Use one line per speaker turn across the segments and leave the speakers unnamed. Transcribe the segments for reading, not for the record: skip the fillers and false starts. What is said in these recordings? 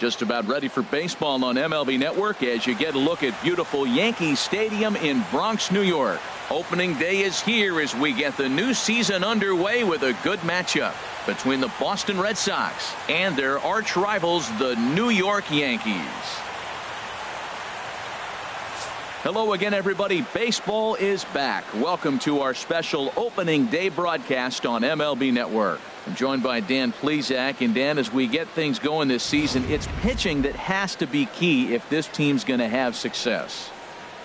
Just about ready for baseball on MLB Network as you get a look at beautiful Yankee Stadium in Bronx, New York. Opening day is here as we get the new season underway with a good matchup between the Boston Red Sox and their arch rivals, the New York Yankees. Hello again, everybody. Baseball is back. Welcome to our special opening day broadcast on MLB Network. I'm joined by Dan Plesac. And Dan, as we get things going this season, it's pitching that has to be key if this team's going to have success.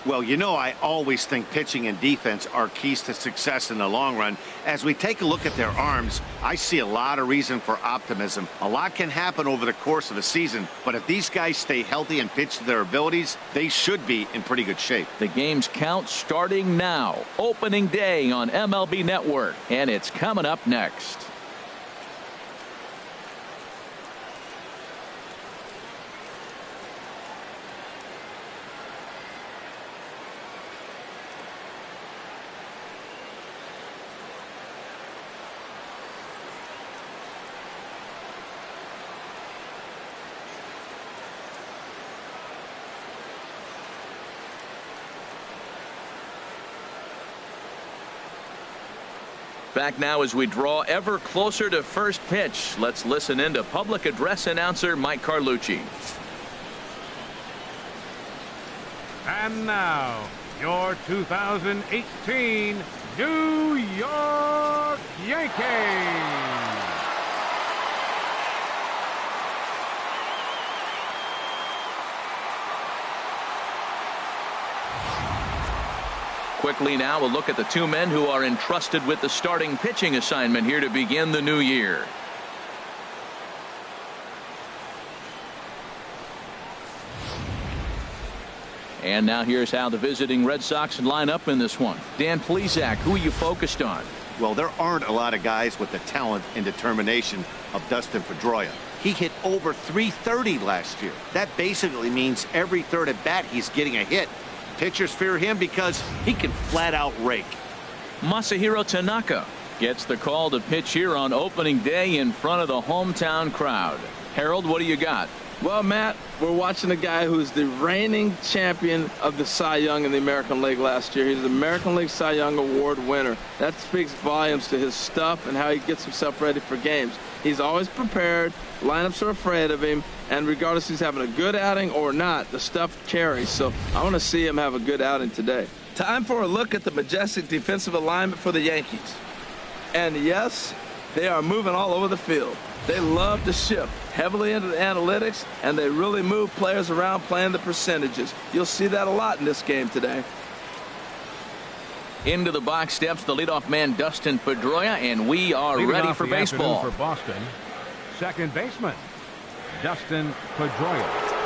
Well, you know, I always think pitching and defense are keys to success in the long run. As we take a look at their arms, I see a lot of reason for optimism. A lot can happen over the course of a season, but if these guys stay healthy and pitch to their abilities, they should be in pretty good shape.
The game's count starting now. Opening day on MLB Network, and it's coming up next. Back now as we draw ever closer to first pitch. Let's listen in to public address announcer Mike Carlucci.
And now, your 2018 New York Yankees.
Quickly now, a look at the two men who are entrusted with the starting pitching assignment here to begin the new year. And now here's how the visiting Red Sox line up in this one. Dan Plesac, who are you focused on?
Well, there aren't a lot of guys with the talent and determination of Dustin Pedroia. He hit over .330 last year. That basically means every third at bat he's getting a hit. Pitchers fear him because he can flat out rake.
Masahiro Tanaka gets the call to pitch here on opening day in front of the hometown crowd. Harold, what do you got?
Well, Matt, we're watching a guy who's the reigning champion of the Cy Young in the American League last year. He's the American League Cy Young Award winner. That speaks volumes to his stuff and how he gets himself ready for games. He's always prepared. Lineups are afraid of him. And regardless if he's having a good outing or not, the stuff carries. So I want to see him have a good outing today. Time for a look at the majestic defensive alignment for the Yankees. And yes, they are moving all over the field. They love to shift heavily into the analytics, and they really move players around playing the percentages. You'll see that a lot in this game today.
Into the box steps the leadoff man, Dustin Pedroia, and we are ready for baseball.
For Boston, second baseman, Dustin Pedroia.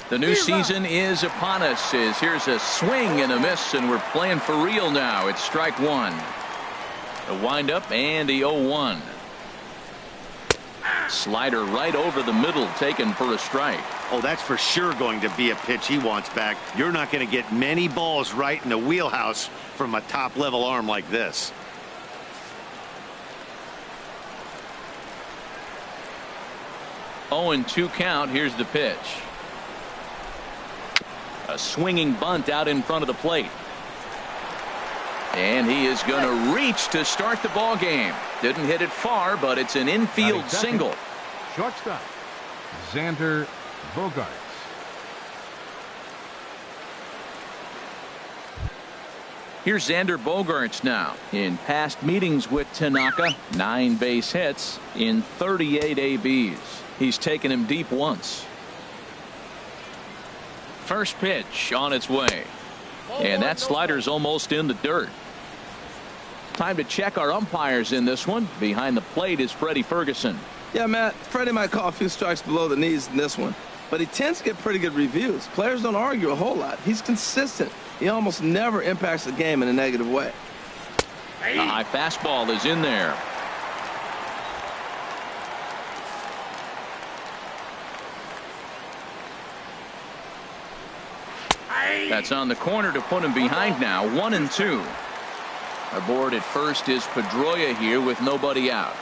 The new season is upon us. Here's a swing and a miss, and we're playing for real now. It's strike one. The windup and the 0-1. Slider right over the middle, taken for a strike.
Oh, that's for sure going to be a pitch he wants back. You're not going to get many balls right in the wheelhouse from a top-level arm like this.
Oh, and 2 count. Here's the pitch. A swinging bunt out in front of the plate. And he is going to reach to start the ball game. Didn't hit it far, but it's an infield single.
Shortstop, Xander Bogaerts.
Here's Xander Bogaerts now. In past meetings with Tanaka, 9 base hits in 38 ABs. He's taken him deep once. First pitch on its way. And that slider's almost in the dirt. Time to check our umpires in this one. Behind the plate is Freddie Ferguson.
Yeah, Matt, Freddie might call a few strikes below the knees in this one, but he tends to get pretty good reviews. Players don't argue a whole lot. He's consistent. He almost never impacts the game in a negative way.
A high fastball is in there. That's on the corner to put him behind now. 1-2. Aboard at first is Pedroia here with nobody out.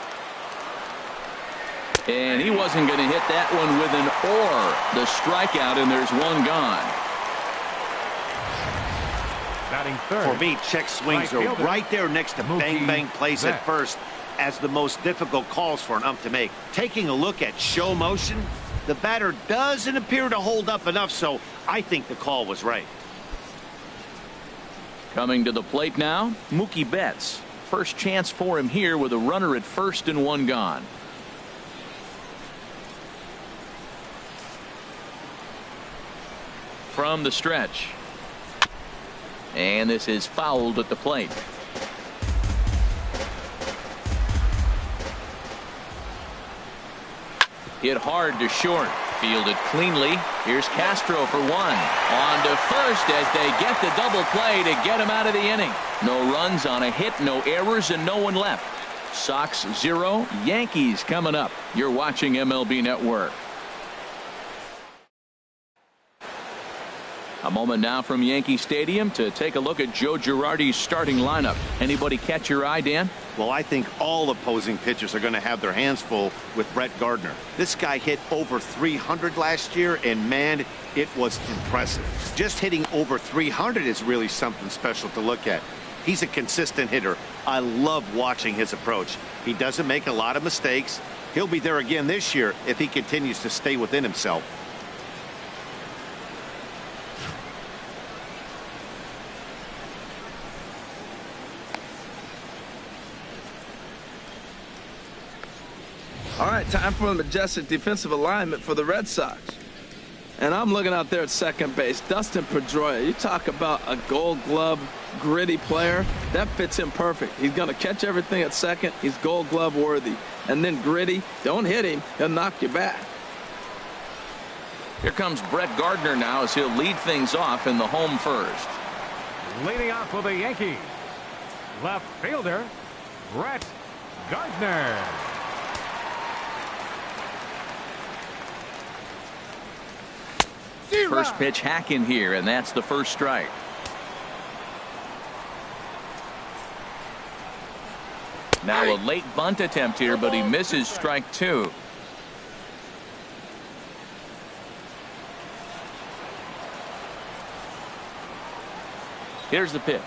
And he wasn't going to hit that one with an or. The strikeout, and there's one gone.
Batting third.
For me, check swings are right there next to bang bang plays at first as the most difficult calls for an ump to make. Taking a look at show motion, the batter doesn't appear to hold up enough, so I think the call was right.
Coming to the plate now, Mookie Betts. First chance for him here with a runner at first and one gone. From the stretch. And this is fouled at the plate. Hit hard to short. Fielded cleanly. Here's Castro for one. On to first as they get the double play to get him out of the inning. No runs on a hit, no errors, and no one left. Sox 0, Yankees coming up. You're watching MLB Network. A moment now from Yankee Stadium to take a look at Joe Girardi's starting lineup. Anybody catch your eye, Dan?
Well, I think all opposing pitchers are going to have their hands full with Brett Gardner. This guy hit over 300 last year, and man, it was impressive. Just hitting over 300 is really something special to look at. He's a consistent hitter. I love watching his approach. He doesn't make a lot of mistakes. He'll be there again this year if he continues to stay within himself.
All right, time for a majestic defensive alignment for the Red Sox. And I'm looking out there at second base. Dustin Pedroia. You talk about a Gold Glove gritty player. That fits him perfect. He's going to catch everything at second. He's Gold Glove worthy. And then gritty. Don't hit him. He'll knock you back.
Here comes Brett Gardner now as he'll lead things off in the home first.
Leading off for the Yankees, left fielder, Brett Gardner.
First pitch hack in here, and that's the first strike. Now a late bunt attempt here, but he misses strike two. Here's the pitch.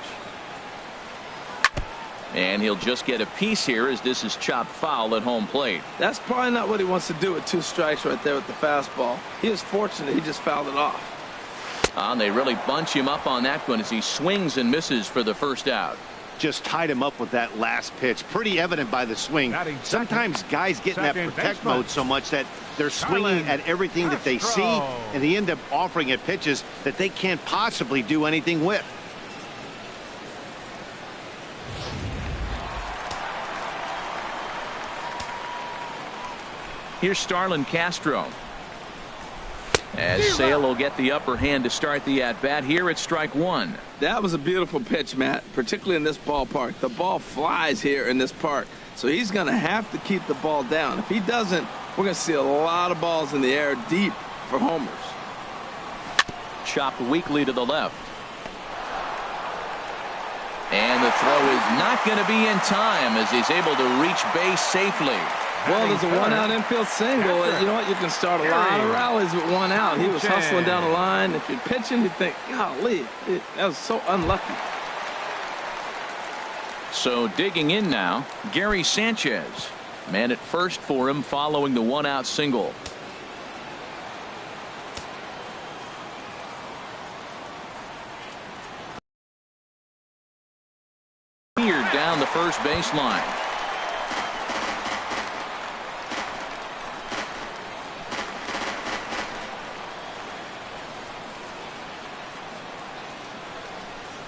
And he'll just get a piece here as this is chopped foul at home plate.
That's probably not what he wants to do with two strikes right there with the fastball. He is fortunate he just fouled it off.
And they really bunch him up on that one as he swings and misses for the first out.
Just tied him up with that last pitch. Pretty evident by the swing. Sometimes guys get in that protect mode so much that they're swinging at everything that they see, and they end up offering it pitches that they can't possibly do anything with.
Here's Starlin Castro. As Sale will get the upper hand to start the at-bat here at strike one.
That was a beautiful pitch, Matt, particularly in this ballpark. The ball flies here in this park, so he's going to have to keep the ball down. If he doesn't, we're going to see a lot of balls in the air deep for homers.
Chopped weakly to the left. And the throw is not going to be in time as he's able to reach base safely.
Well, there's a one-out infield single. You know what? You can start a lot of rallies with one out. He was hustling down the line. If you're pitching, you think, golly, that was so unlucky.
So digging in now, Gary Sanchez. Man at first for him following the one-out single. Here down the first baseline.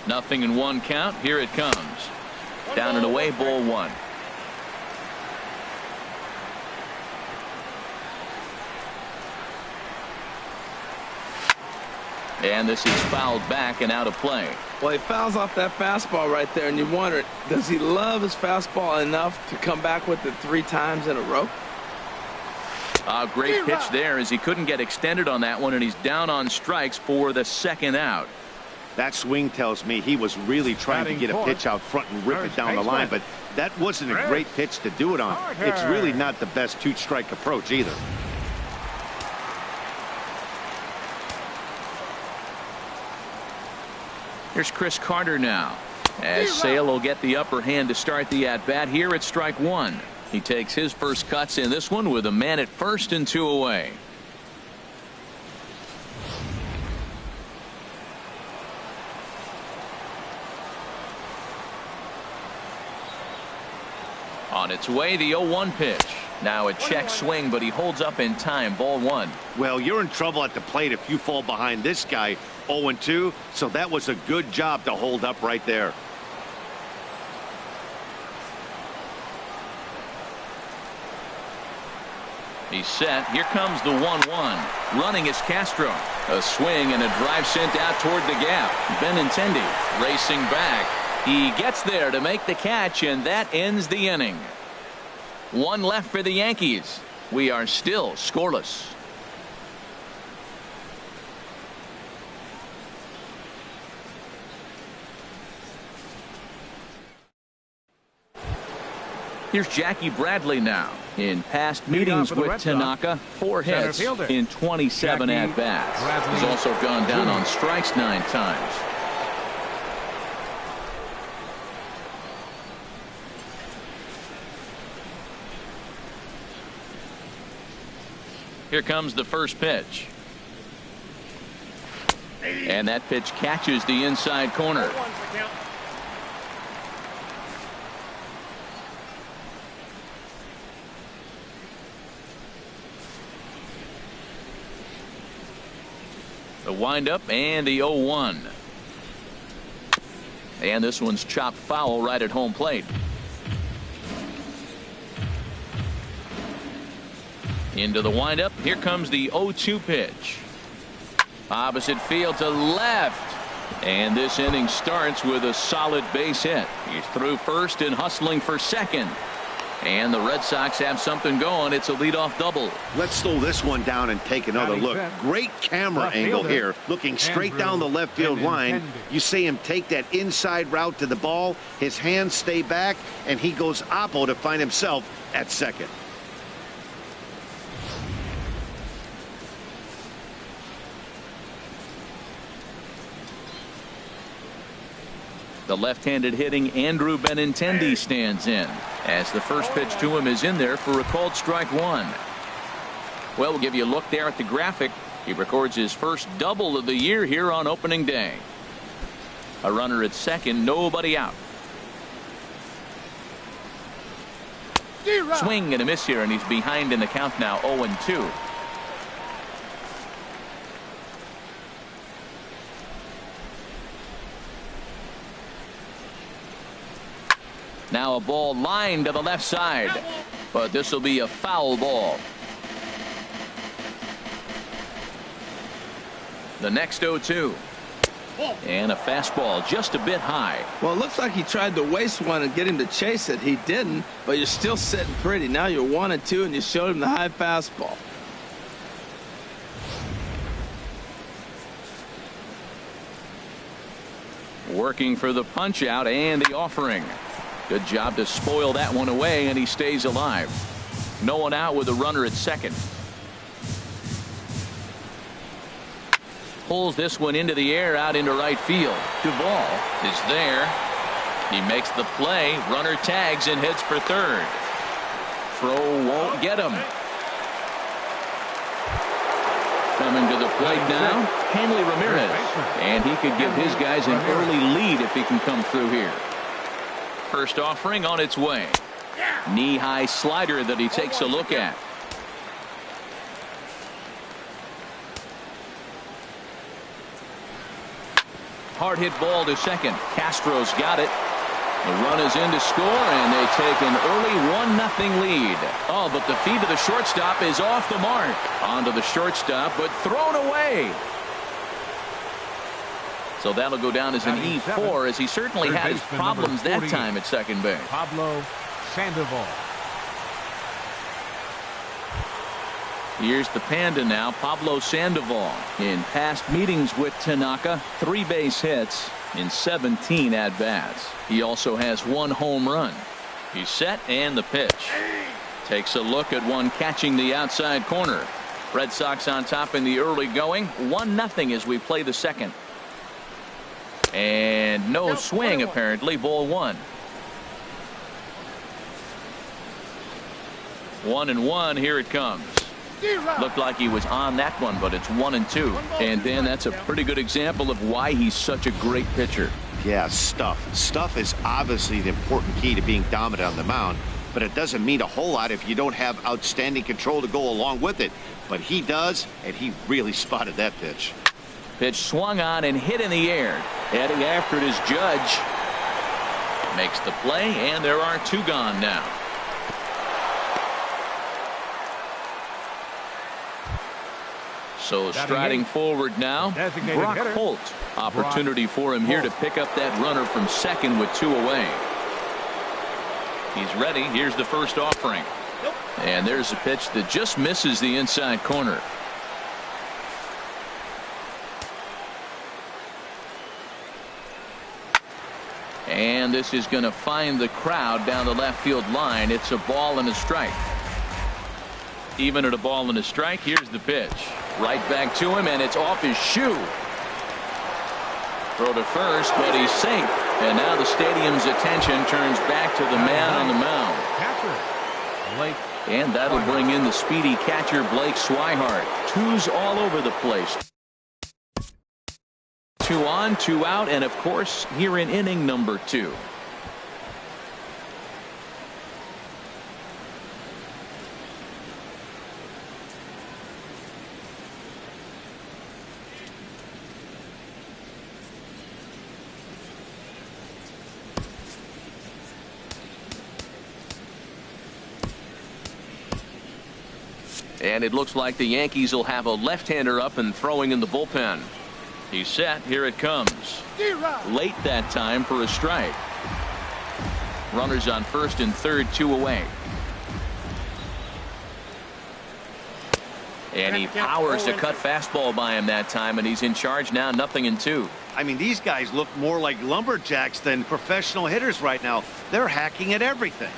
Nothing in one count. Here it comes. Down and away, ball one. And this is fouled back and out of play.
Well, he fouls off that fastball right there, and you wonder, does he love his fastball enough to come back with it 3 times in a row?
A great pitch there as he couldn't get extended on that one, and he's down on strikes for the second out.
That swing tells me he was really trying to get a pitch out front and rip it down the line, but that wasn't a great pitch to do it on. It's really not the best 2-strike approach either.
Here's Chris Carter now, as Sale will get the upper hand to start the at-bat here at strike 1. He takes his first cuts in this one with a man at first and 2 away. On its way, the 0-1 pitch. Now a check swing, but he holds up in time. Ball 1.
Well, you're in trouble at the plate if you fall behind this guy 0-2, so that was a good job to hold up right there.
He's set. Here comes the 1-1. Running is Castro. A swing and a drive sent out toward the gap. Benintendi racing back. He gets there to make the catch, and that ends the inning. 1 left for the Yankees. We are still scoreless. Here's Jackie Bradley now. In past meetings with Tanaka, 4 hits in 27 at-bats. He's also gone down on strikes 9 times. Here comes the first pitch. And that pitch catches the inside corner. The windup and the 0-1. And this one's chopped foul right at home plate. Into the windup. Here comes the 0-2 pitch. Opposite field to left. And this inning starts with a solid base hit. He's through first and hustling for second. And the Red Sox have something going. It's a leadoff double.
Let's slow this one down and take another look. Great camera angle here. Looking straight down the left field line. You see him take that inside route to the ball. His hands stay back, and he goes oppo to find himself at second.
The left-handed hitting Andrew Benintendi stands in, as the first pitch to him is in there for a called strike 1. Well, we'll give you a look there at the graphic. He records his first double of the year here on opening day. A runner at second, nobody out. Swing and a miss here, and he's behind in the count now, 0-2. Now a ball lined to the left side, but this will be a foul ball. The next 0-2. And a fastball just a bit high.
Well, it looks like he tried to waste one and get him to chase it. He didn't, but you're still sitting pretty. Now you're 1-2, and you showed him the high fastball.
Working for the punch out and the offering. Good job to spoil that one away, and he stays alive. No one out with a runner at second. Pulls this one into the air out into right field. Duvall is there. He makes the play. Runner tags and heads for third. Throw won't get him. Coming to the plate now, Hanley Ramirez. And he could give his guys an early lead if he can come through here. First offering on its way. Knee-high slider that he takes a look at. Hard hit ball to second. Castro's got it. The run is in to score, and they take an early 1-0 lead. Oh, but the feed to the shortstop is off the mark. Onto the shortstop, but thrown away. So that'll go down as an E4, as he certainly had his problems that time at second base.
Pablo Sandoval.
Here's the Panda now, Pablo Sandoval. In past meetings with Tanaka, 3 base hits in 17 at-bats. He also has 1 home run. He's set, and the pitch. Takes a look at one catching the outside corner. Red Sox on top in the early going, 1-0 as we play the second. And no swing, apparently. Ball 1. 1-1. Here it comes. Looked like he was on that one, but it's 1-2. And then that's a pretty good example of why he's such a great pitcher.
Yeah, stuff. Stuff is obviously the important key to being dominant on the mound, but it doesn't mean a whole lot if you don't have outstanding control to go along with it. But he does, and he really spotted that pitch.
Pitch swung on and hit in the air. Heading after it is Judge. Makes the play, and there are 2 gone now. So striding forward now, Brock Holt. Opportunity for him here to pick up that runner from second with 2 away. He's ready. Here's the first offering. And there's a pitch that just misses the inside corner. And this is going to find the crowd down the left field line. It's a ball and a strike. Even at a ball and a strike, here's the pitch. Right back to him, and it's off his shoe. Throw to first, but he's safe. And now the stadium's attention turns back to the man on the mound. And that'll bring in the speedy catcher, Blake Swihart. 2s all over the place. 2 on, 2 out, and of course, here in inning number 2. And it looks like the Yankees will have a left-hander up and throwing in the bullpen. He's set. Here it comes. Late that time for a strike. Runners on first and third, 2 away. And he powers a cut fastball by him that time, and he's in charge now, 0-2.
I mean, these guys look more like lumberjacks than professional hitters right now. They're hacking at everything.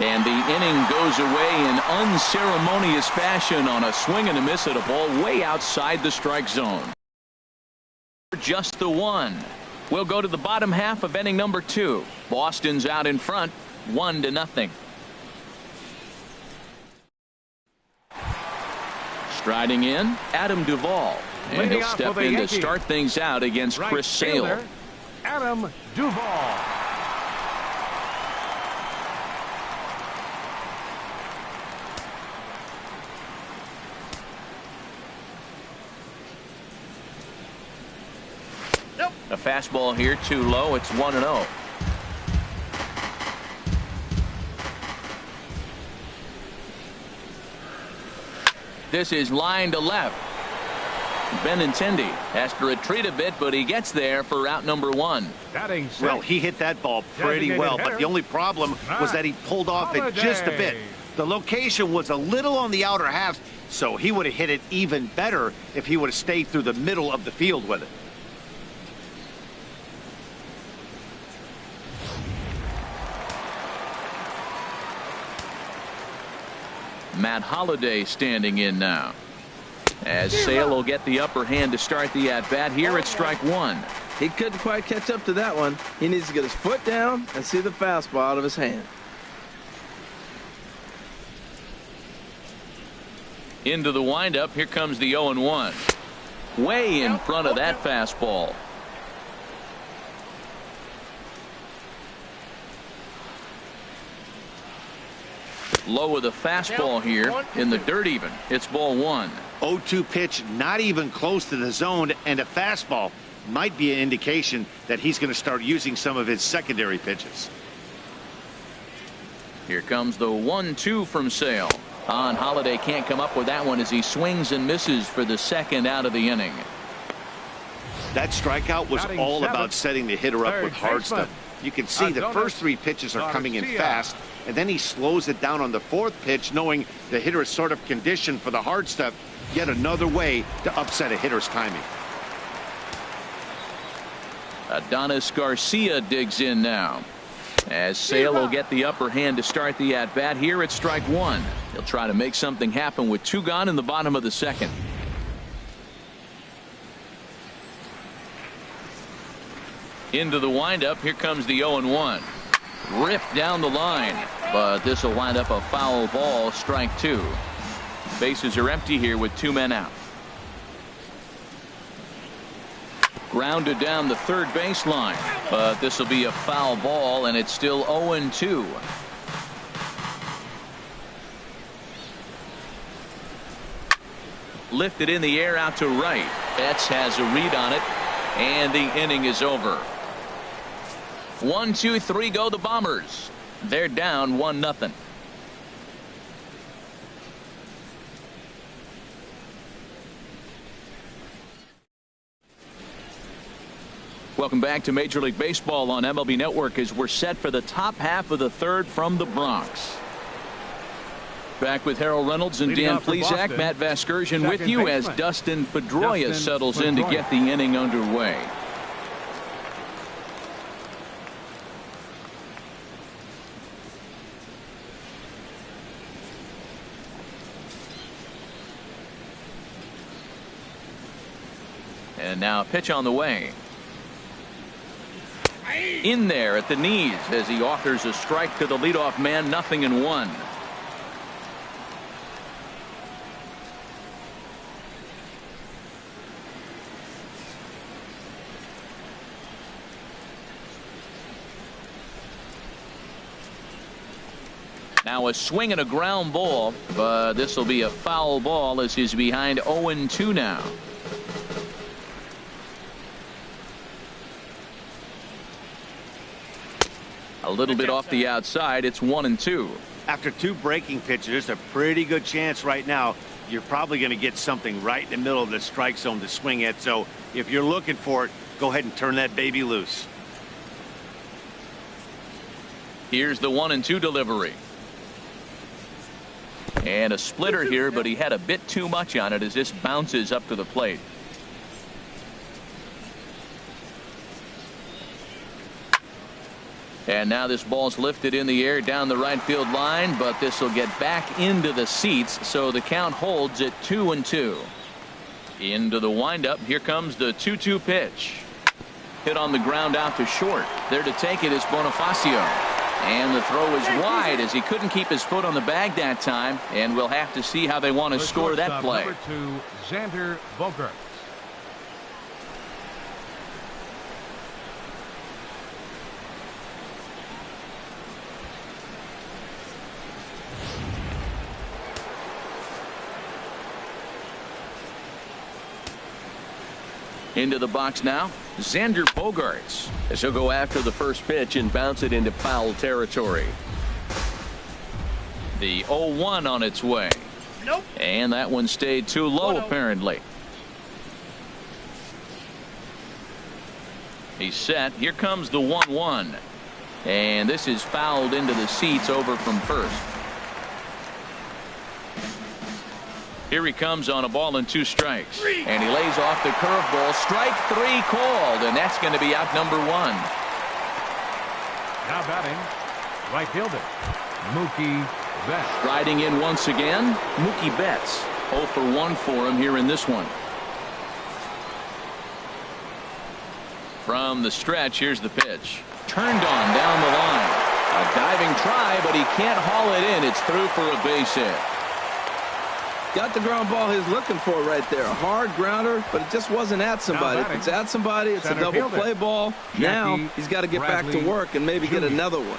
And the inning goes away in unceremonious fashion on a swing and a miss at a ball way outside the strike zone. Just the 1. We'll go to the bottom half of inning number 2. Boston's out in front, 1-0. Striding in, Adam Duvall. And he'll step in to start things out against Chris Sale.
Adam Duvall.
A fastball here, too low. It's 1-0. This is line to left. Benintendi has to retreat a bit, but he gets there for out number 1.
Well, he hit that ball pretty well, but the only problem was that he pulled off it just a bit. The location was a little on the outer half, so he would have hit it even better if he would have stayed through the middle of the field with it.
Matt Holliday standing in now, as Sale will get the upper hand to start the at-bat. Here it's strike 1.
He couldn't quite catch up to that one. He needs to get his foot down and see the fastball out of his hand.
Into the windup. Here comes the 0-1. Way in front of that fastball. Low with a fastball here in the dirt even. It's ball 1.
0-2 pitch, not even close to the zone, and a fastball might be an indication that he's going to start using some of his secondary pitches.
Here comes the 1-2 from Sale. On Holiday can't come up with that one as he swings and misses for the second out of the inning.
That strikeout was
Batting
all
seventh,
about setting the hitter up with hard
baseman.
stuff. You can see the first 3 pitches are coming in fast, and then he slows it down on the 4th pitch, knowing the hitter is sort of conditioned for the hard stuff. Yet another way to upset a hitter's timing.
Adonis Garcia digs in now, as Sale will get the upper hand to start the at-bat here at strike 1. He'll try to make something happen with 2 gone in the bottom of the second. Into the windup. Here comes the 0-1. Ripped down the line, but this will wind up a foul ball, strike 2. Bases are empty here with 2 men out. Grounded down the third baseline, but this will be a foul ball, and it's still 0-2. Lifted in the air out to right. Betts has a read on it, and the inning is over. 1, 2, 3 go the Bombers. They're down 1-0. Welcome back to Major League Baseball on MLB Network as we're set for the top half of the third from the Bronx. Back with Harold Reynolds and Dan Plesac. Matt Vasgersian with you as Dustin Pedroia settles in to get the inning underway. And now a pitch on the way. In there at the knees as he offers a strike to the leadoff man. 0-1. Now a swing and a ground ball, but this will be a foul ball as he's behind 0-2 now. A little bit off the outside. It's 1-2.
After 2 breaking pitches, there's a pretty good chance right now you're probably going to get something right in the middle of the strike zone to swing at. So if you're looking for it, go ahead and turn that baby loose.
Here's the 1-2 delivery. And a splitter here, but he had a bit too much on it as this bounces up to the plate. And now this ball's lifted in the air down the right field line, but this will get back into the seats, so the count holds at 2-2. Into the windup. Here comes the 2-2 pitch. Hit on the ground out to short. There to take it is Bonifacio. And the throw is wide as he couldn't keep his foot on the bag that time, and we'll have to see how they want to score that play.
Number 2, Xander Bogaerts.
Into the box now, Xander Bogaerts, as he'll go after the first pitch and bounce it into foul territory. The 0-1 on its way.
Nope.
And that one stayed too low, apparently. He's set. Here comes the 1-1. And this is fouled into the seats over from first. Here he comes on a ball and 2 strikes. And he lays off the curveball. Strike 3 called, and that's going to be out number 1.
Now batting, right fielder, Mookie Betts.
Riding in once again, Mookie Betts. 0 for 1 for him here in this one. From the stretch, here's the pitch. Turned on down the line. A diving try, but he can't haul it in. It's through for a base hit.
Got the ground ball he's looking for right there. A hard grounder, but it just wasn't at somebody. If it's at somebody, it's a double play ball. Now he's got to get back to work and maybe get another one.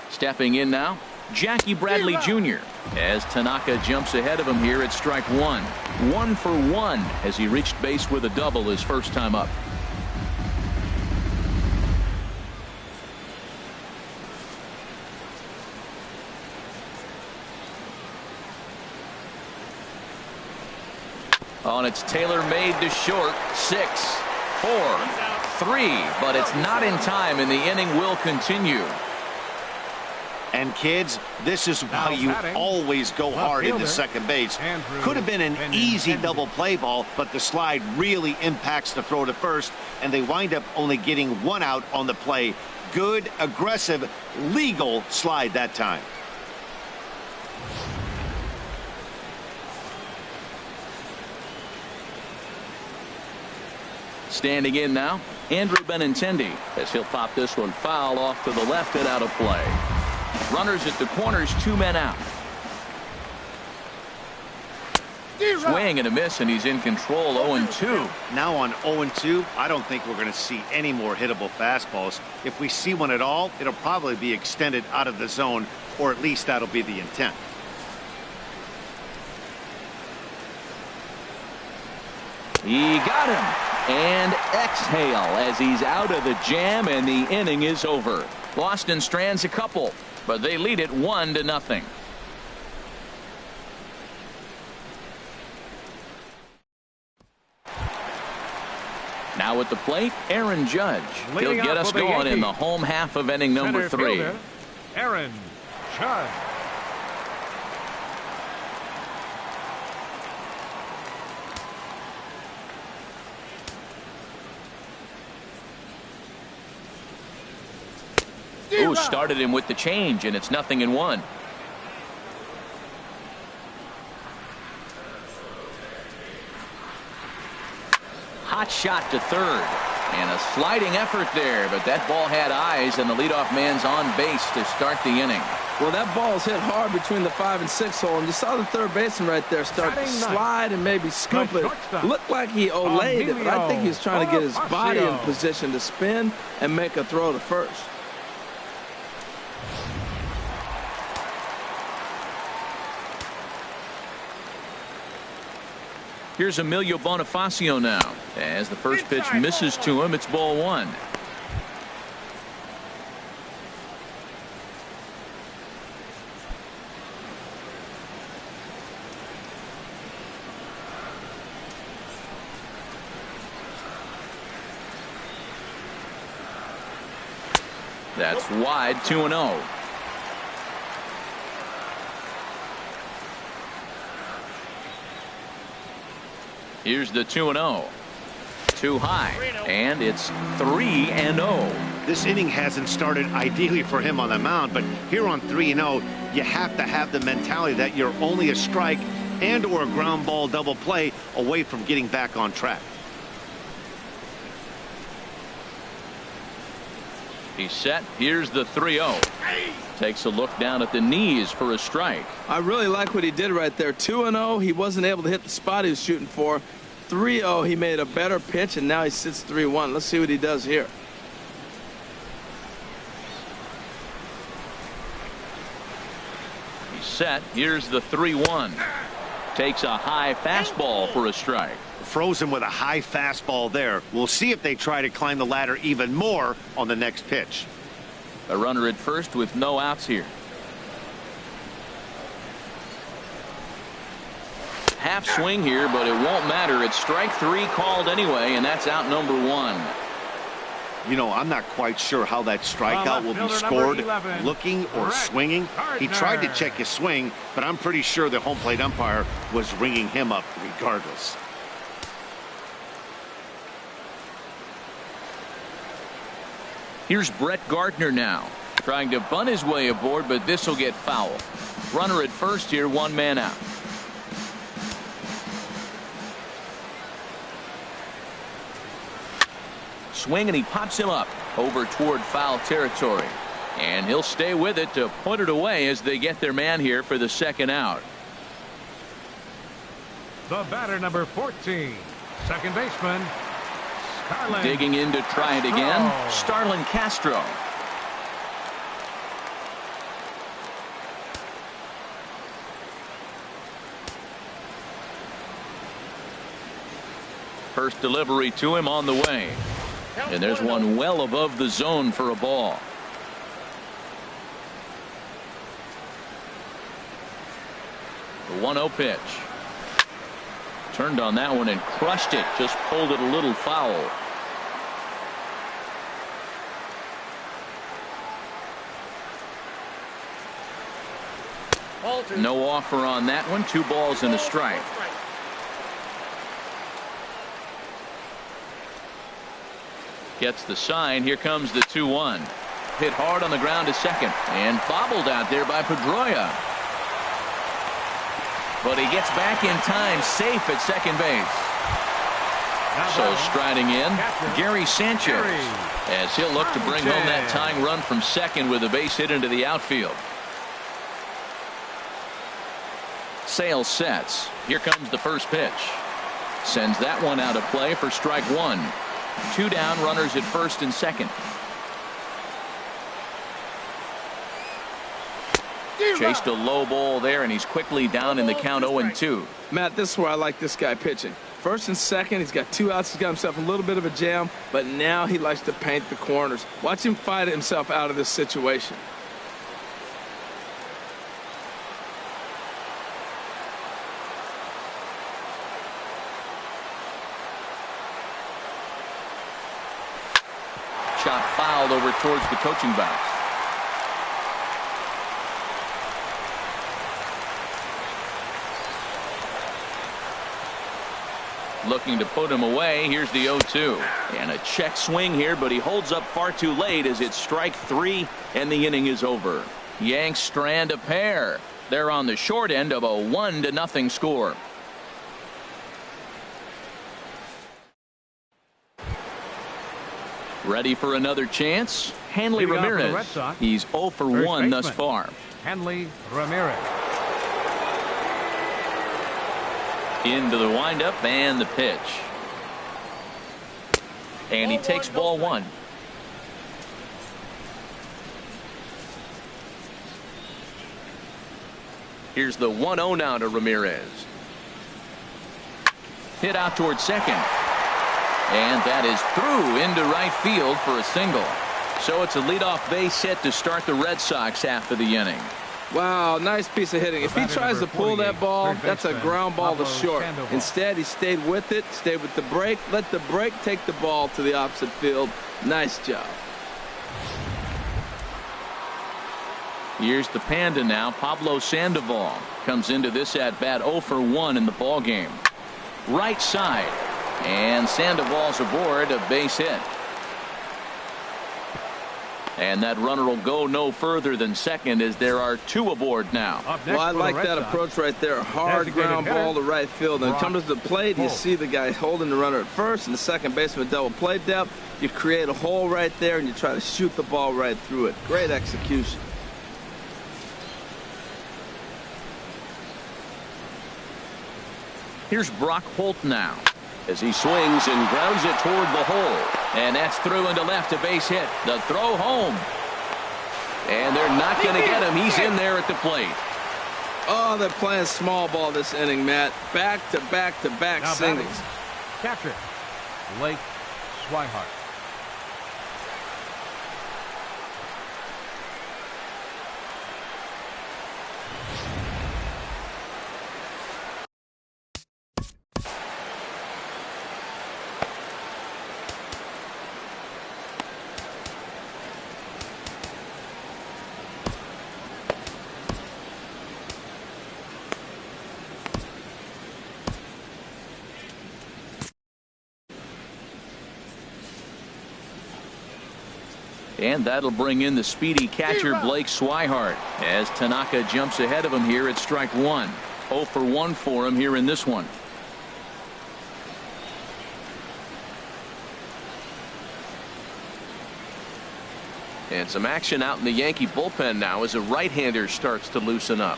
Stepping in now, Jackie Bradley Jr. as Tanaka jumps ahead of him here at strike 1. 1 for 1 as he reached base with a double his first time up. Oh, and it's tailor-made to short. 6, 4, 3, but it's not in time, and the inning will continue.
And kids, this is why you always go hard into second base. Could have been an easy double play ball, but the slide really impacts the throw to first, and they wind up only getting 1 out on the play. Good, aggressive, legal slide that time.
Standing in now, Andrew Benintendi, as he'll pop this one foul off to the left and out of play. Runners at the corners, 2 men out. Swing and a miss, and he's in control. 0-2.
Now on 0-2, I don't think we're going to see any more hittable fastballs. If we see one at all, it'll probably be extended out of the zone, or at least that'll be the intent.
He got him. And exhale as he's out of the jam, and the inning is over. Boston strands a couple, but they lead it 1-0. Now at the plate, Aaron Judge. He'll get us going in the home half of inning number 3.
Aaron Judge.
Ooh, started him with the change, and it's 0-1. Hot shot to third, and a sliding effort there, but that ball had eyes, and the leadoff man's on base to start the inning.
Well, that ball's hit hard between the 5 and 6 hole, and you saw the third baseman right there start to slide and maybe scoop it. Looked like he olayed it, but I think he's trying to get his body in position to spin and make a throw to first.
Here's Emilio Bonifacio now. As the first pitch misses to him, it's ball 1. That's wide, 2-0. Here's the 2-0. Too high, and it's 3-0.
This inning hasn't started ideally for him on the mound, but here on 3-0, you have to have the mentality that you're only a strike and or a ground ball double play away from getting back on track.
He's set. Here's the 3-0. Takes a look down at the knees for a strike.
I really like what he did right there. 2-0. He wasn't able to hit the spot he was shooting for. 3-0. He made a better pitch, and now he sits 3-1. Let's see what he does here.
He's set. Here's the 3-1. Takes a high fastball for a strike.
Frozen with a high fastball there. We'll see if they try to climb the ladder even more on the next pitch.
A runner at first with no outs here. Half swing here, but it won't matter. It's strike 3 called anyway, and that's out number 1.
You know, I'm not quite sure how that strikeout will be scored, looking or swinging. He tried to check his swing, but I'm pretty sure the home plate umpire was ringing him up regardless.
Here's Brett Gardner now, trying to bunt his way aboard, but this will get foul. Runner at first here, 1 man out. Swing, and he pops him up over toward foul territory, and he'll stay with it to put it away as they get their man here for the second out.
The batter, number 14, second baseman, Starlin.
Digging in to try it again, Starlin Castro. First delivery to him on the way. And there's one well above the zone for a ball. The 1-0 pitch. Turned on that one and crushed it. Just pulled it a little foul. No offer on that one. 2 balls and a strike. Gets the sign. Here comes the 2-1. Hit hard on the ground to second and bobbled out there by Pedroia. But he gets back in time, safe at second base. So striding in, Gary Sanchez, as he'll look to bring home that tying run from second with a base hit into the outfield. Sale sets. Here comes the first pitch. Sends that one out of play for strike 1. 2 down, runners at first and second. Chased a low ball there, and he's quickly down in the count 0-2.
Matt, this is where I like this guy pitching. First and second, he's got 2 outs. He's got himself a little bit of a jam, but now he likes to paint the corners. Watch him fight himself out of this situation.
Shot fouled over towards the coaching box. Looking to put him away. Here's the 0-2. And a check swing here, but he holds up far too late as it's strike 3 and the inning is over. Yanks strand a pair. They're on the short end of a 1-0 score. Ready for another chance? Hanley Ramirez. He's 0 for 1 thus far.
Hanley Ramirez.
Into the windup and the pitch. And he takes ball 1. Here's the 1-0 now to Ramirez. Hit out towards second. And that is through into right field for a single. So it's a leadoff base hit to start the Red Sox half of the inning.
Wow, nice piece of hitting. If he tries to pull that ball, that's a ground ball to short. Instead, he stayed with it, stayed with the break, let the break take the ball to the opposite field. Nice job.
Here's the Panda now. Pablo Sandoval comes into this at bat 0 for 1 in the ball game. Right side. And Sandoval's aboard, a base hit. And that runner will go no further than second as there are 2 aboard now.
Well, I like that approach right there. Hard ground ball to right field. And comes to the plate, you see the guy holding the runner at first, and the second baseman double play depth. You create a hole right there, and you try to shoot the ball right through it. Great execution.
Here's Brock Holt now as he swings and grounds it toward the hole. And that's through into left, a base hit. The throw home. And they're not going to get him. He's in there at the plate.
Oh, they're playing small ball this inning, Matt. Back to back to back singles.
Catcher, Blake Swihart.
And that'll bring in the speedy catcher Blake Swihart as Tanaka jumps ahead of him here at strike 1. 0 for 1 for him here in this one. And some action out in the Yankee bullpen now as a right-hander starts to loosen up.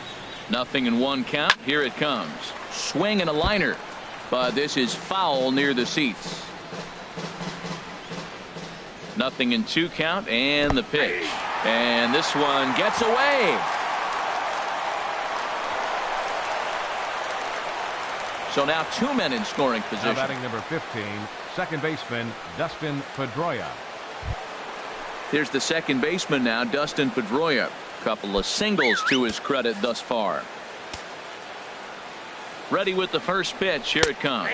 0-1 count. Here it comes. Swing and a liner. But this is foul near the seats. 0-2 count and the pitch. And this one gets away. So now 2 men in scoring position.
Now batting number 15, second baseman Dustin Pedroia.
Here's the second baseman now, Dustin Pedroia. Couple of singles to his credit thus far. Ready with the first pitch. Here it comes.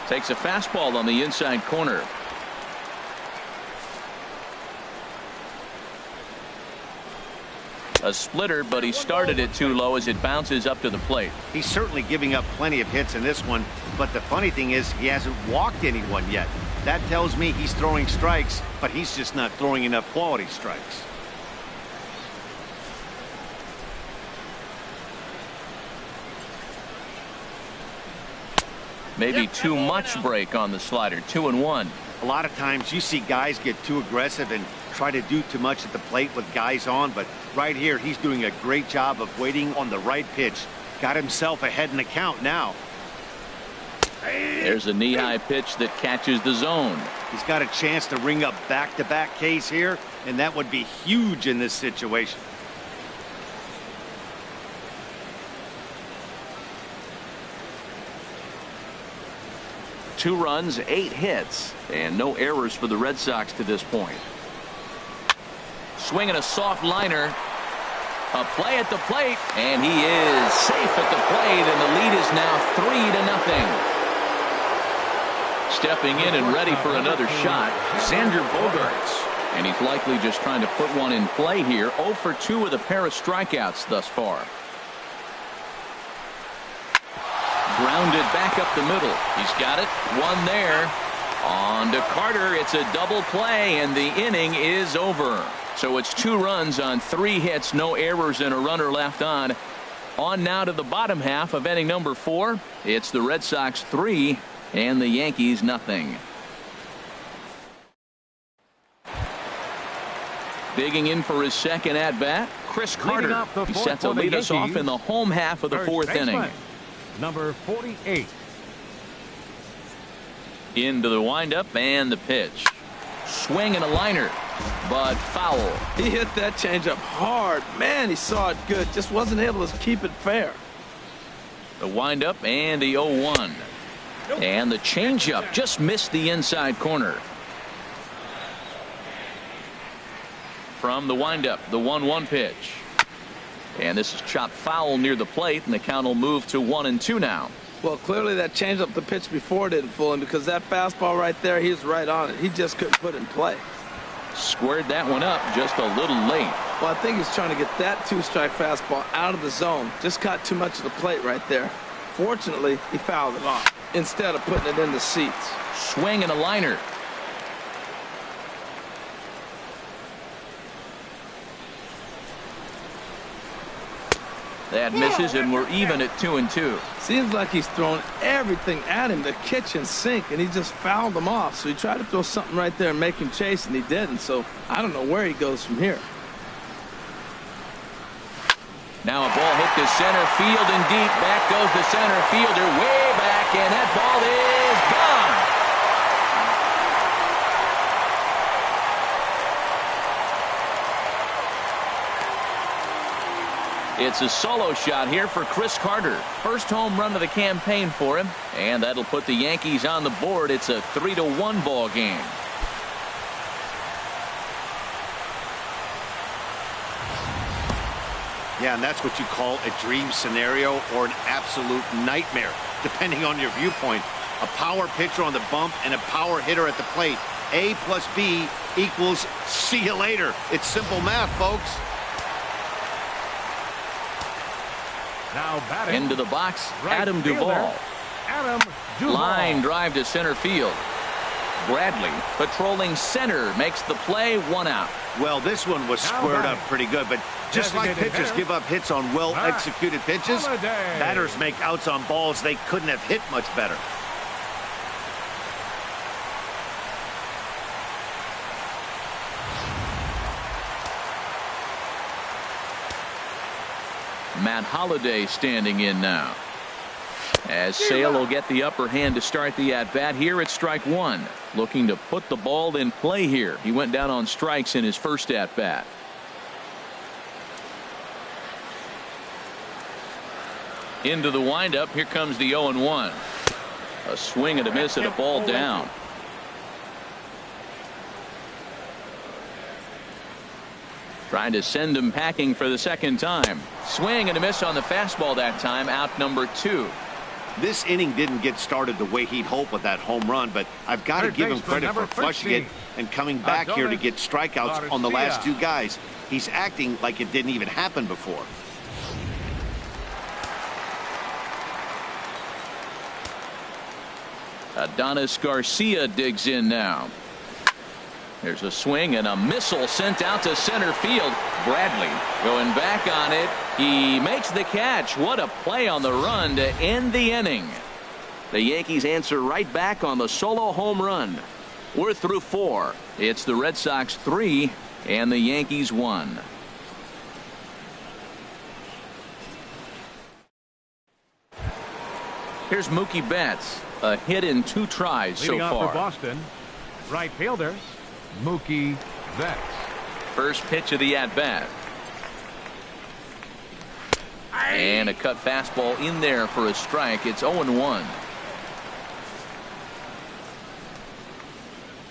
Takes a fastball on the inside corner. A splitter, but he started it too low as it bounces up to the plate.
He's certainly giving up plenty of hits in this one, but the funny thing is he hasn't walked anyone yet. That tells me he's throwing strikes, but he's just not throwing enough quality strikes.
Maybe too much break on the slider. 2-1.
A lot of times you see guys get too aggressive and try to do too much at the plate with guys on, but right here he's doing a great job of waiting on the right pitch. Got himself ahead in the count now.
There's a knee-high pitch that catches the zone.
He's got a chance to ring up back-to-back Ks here, and that would be huge in this situation.
Two runs, 8 hits, and no errors for the Red Sox to this point. Swinging a soft liner. A play at the plate, and he is safe at the plate, and the lead is now 3-0. Stepping in and ready for another shot, Xander Bogaerts. And he's likely just trying to put one in play here. 0 for 2 with a pair of strikeouts thus far. Grounded back up the middle. He's got it. One there. On to Carter. It's a double play, and the inning is over. So it's 2 runs on 3 hits, no errors, and a runner left on. On now to the bottom half of inning number 4. It's the Red Sox 3 and the Yankees nothing. Digging in for his second at bat, Chris Carter. He's set to lead us off in the home half of the 4th inning.
Number 48.
Into the windup and the pitch. Swing and a liner, but foul.
He hit that changeup hard. Man, he saw it good. Just wasn't able to keep it fair.
The windup and the 0-1. And the changeup just missed the inside corner. From the windup, the 1-1 pitch. And this is chopped foul near the plate, and the count will move to 1-2 now.
Well, clearly that changeup the pitch before didn't fool him, because that fastball right there, he's right on it. He just couldn't put it in play.
Squared that one up just a little late.
Well, I think he's trying to get that 2-strike fastball out of the zone. Just caught too much of the plate right there. Fortunately, he fouled it off instead of putting it in the seats.
Swing and a liner. That misses, and we're even at 2-2.
Seems like he's thrown everything at him, the kitchen sink, and he just fouled them off. So he tried to throw something right there and make him chase, and he didn't. So I don't know where he goes from here.
Now a ball hit to center field and deep. Back goes the center fielder way back, and that ball is gone. It's a solo shot here for Chris Carter. First home run of the campaign for him, and that'll put the Yankees on the board. It's a 3-1 ball game.
Yeah, and that's what you call a dream scenario or an absolute nightmare, depending on your viewpoint. A power pitcher on the bump and a power hitter at the plate. A plus B equals see you later. It's simple math, folks.
Now batting.
Into the box,
Right
Adam
fielder,
Duvall.
Adam Duvall.
Line drive to center field. Bradley patrolling center makes the play, 1 out.
Well, this one was squared up pretty good, but just like pitchers give up hits on well-executed pitches, batters make outs on balls they couldn't have hit much better.
Matt Holliday standing in now. As Sale will get the upper hand to start the at-bat here at strike 1. Looking to put the ball in play here. He went down on strikes in his first at-bat. Into the windup. Here comes the 0-1. A swing and a miss and a ball down. Trying to send him packing for the second time. Swing and a miss on the fastball that time. Out number 2.
This inning didn't get started the way he'd hoped with that home run, but I've got to give him credit for flushing it and coming back here to get strikeouts on the last two guys. He's acting like it didn't even happen before.
Adonis Garcia digs in now. There's a swing and a missile sent out to center field. Bradley going back on it. He makes the catch. What a play on the run to end the inning. The Yankees answer right back on the solo home run. We're through 4. It's the Red Sox 3 and the Yankees 1. Here's Mookie Betts. A hit in 2 tries so
Leading
far.
off for Boston, right fielder Mookie Betts.
First pitch of the at-bat. And a cut fastball in there for a strike. It's 0-1.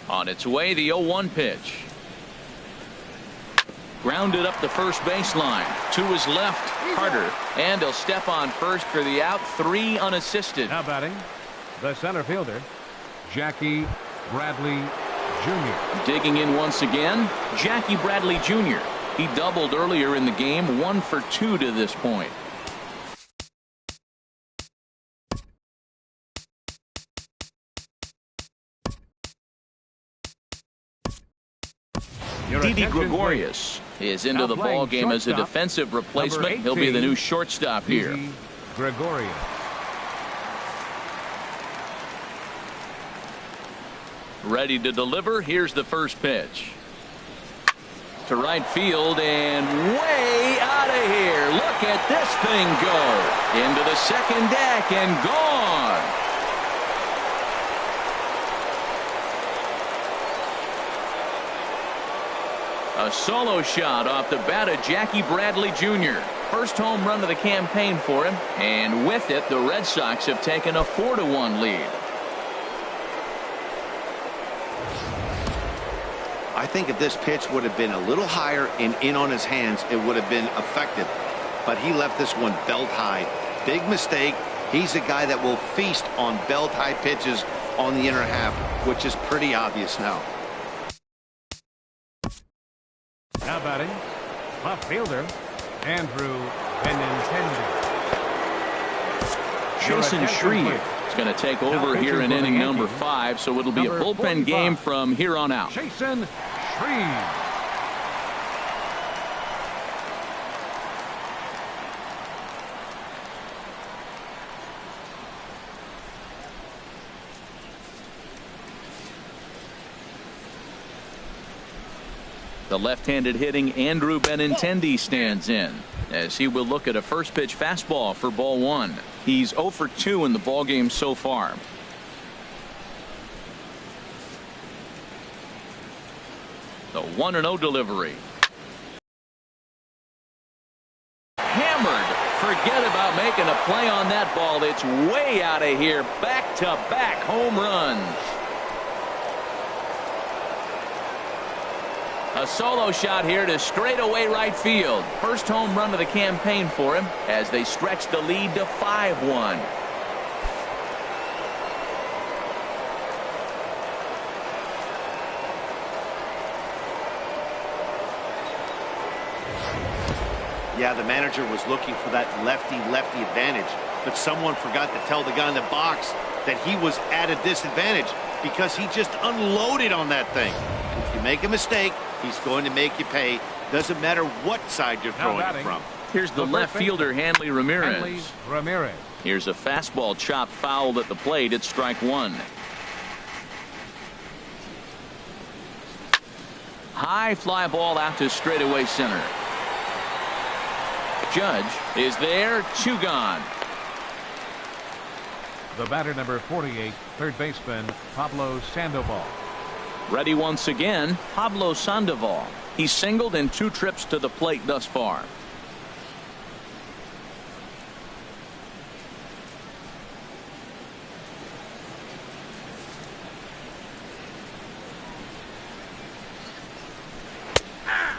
On its way, the 0-1 pitch. Grounded up the first baseline. To his left, Carter. And he'll step on first for the out. 3 unassisted.
Now batting, the center fielder, Jackie Bradley Jr.
Digging in once again, Jackie Bradley Jr. He doubled earlier in the game, 1 for 2 to this point. Didi Gregorius is into the ball game as a defensive replacement. He'll be the new shortstop here.
Gregorius.
Ready to deliver. Here's the first pitch. To right field and way out of here. Look at this thing go. Into the second deck and gone. A solo shot off the bat of Jackie Bradley Jr. First home run of the campaign for him. And with it, the Red Sox have taken a 4-1 lead.
I think if this pitch would have been a little higher and in on his hands, it would have been effective. But he left this one belt high. Big mistake. He's a guy that will feast on belt high pitches on the inner half, which is pretty obvious now.
Now batting, left fielder Andrew Benintendi.
Jason Serie is going to take over here in inning number 5, so it'll be a bullpen game from here on out.
Jason Serie.
The left-handed hitting Andrew Benintendi stands in as he will look at a first pitch fastball for ball 1. He's 0 for 2 in the ball game so far. The 1-0 delivery. Hammered. Forget about making a play on that ball. It's way out of here. Back-to-back home runs. A solo shot here to straightaway right field. First home run of the campaign for him as they stretch the lead to 5-1.
Yeah, the manager was looking for that lefty-lefty advantage, but someone forgot to tell the guy in the box that he was at a disadvantage because he just unloaded on that thing. If you make a mistake, he's going to make you pay. Doesn't matter what side you're throwing it from.
Here's the left fielder, Hanley Ramirez. Here's a fastball chopped fouled at the plate. It's strike 1. High fly ball out to straightaway center. Judge is there. 2 gone.
The batter number 48, third baseman Pablo Sandoval.
Ready once again, Pablo Sandoval. He's singled in 2 trips to the plate thus far.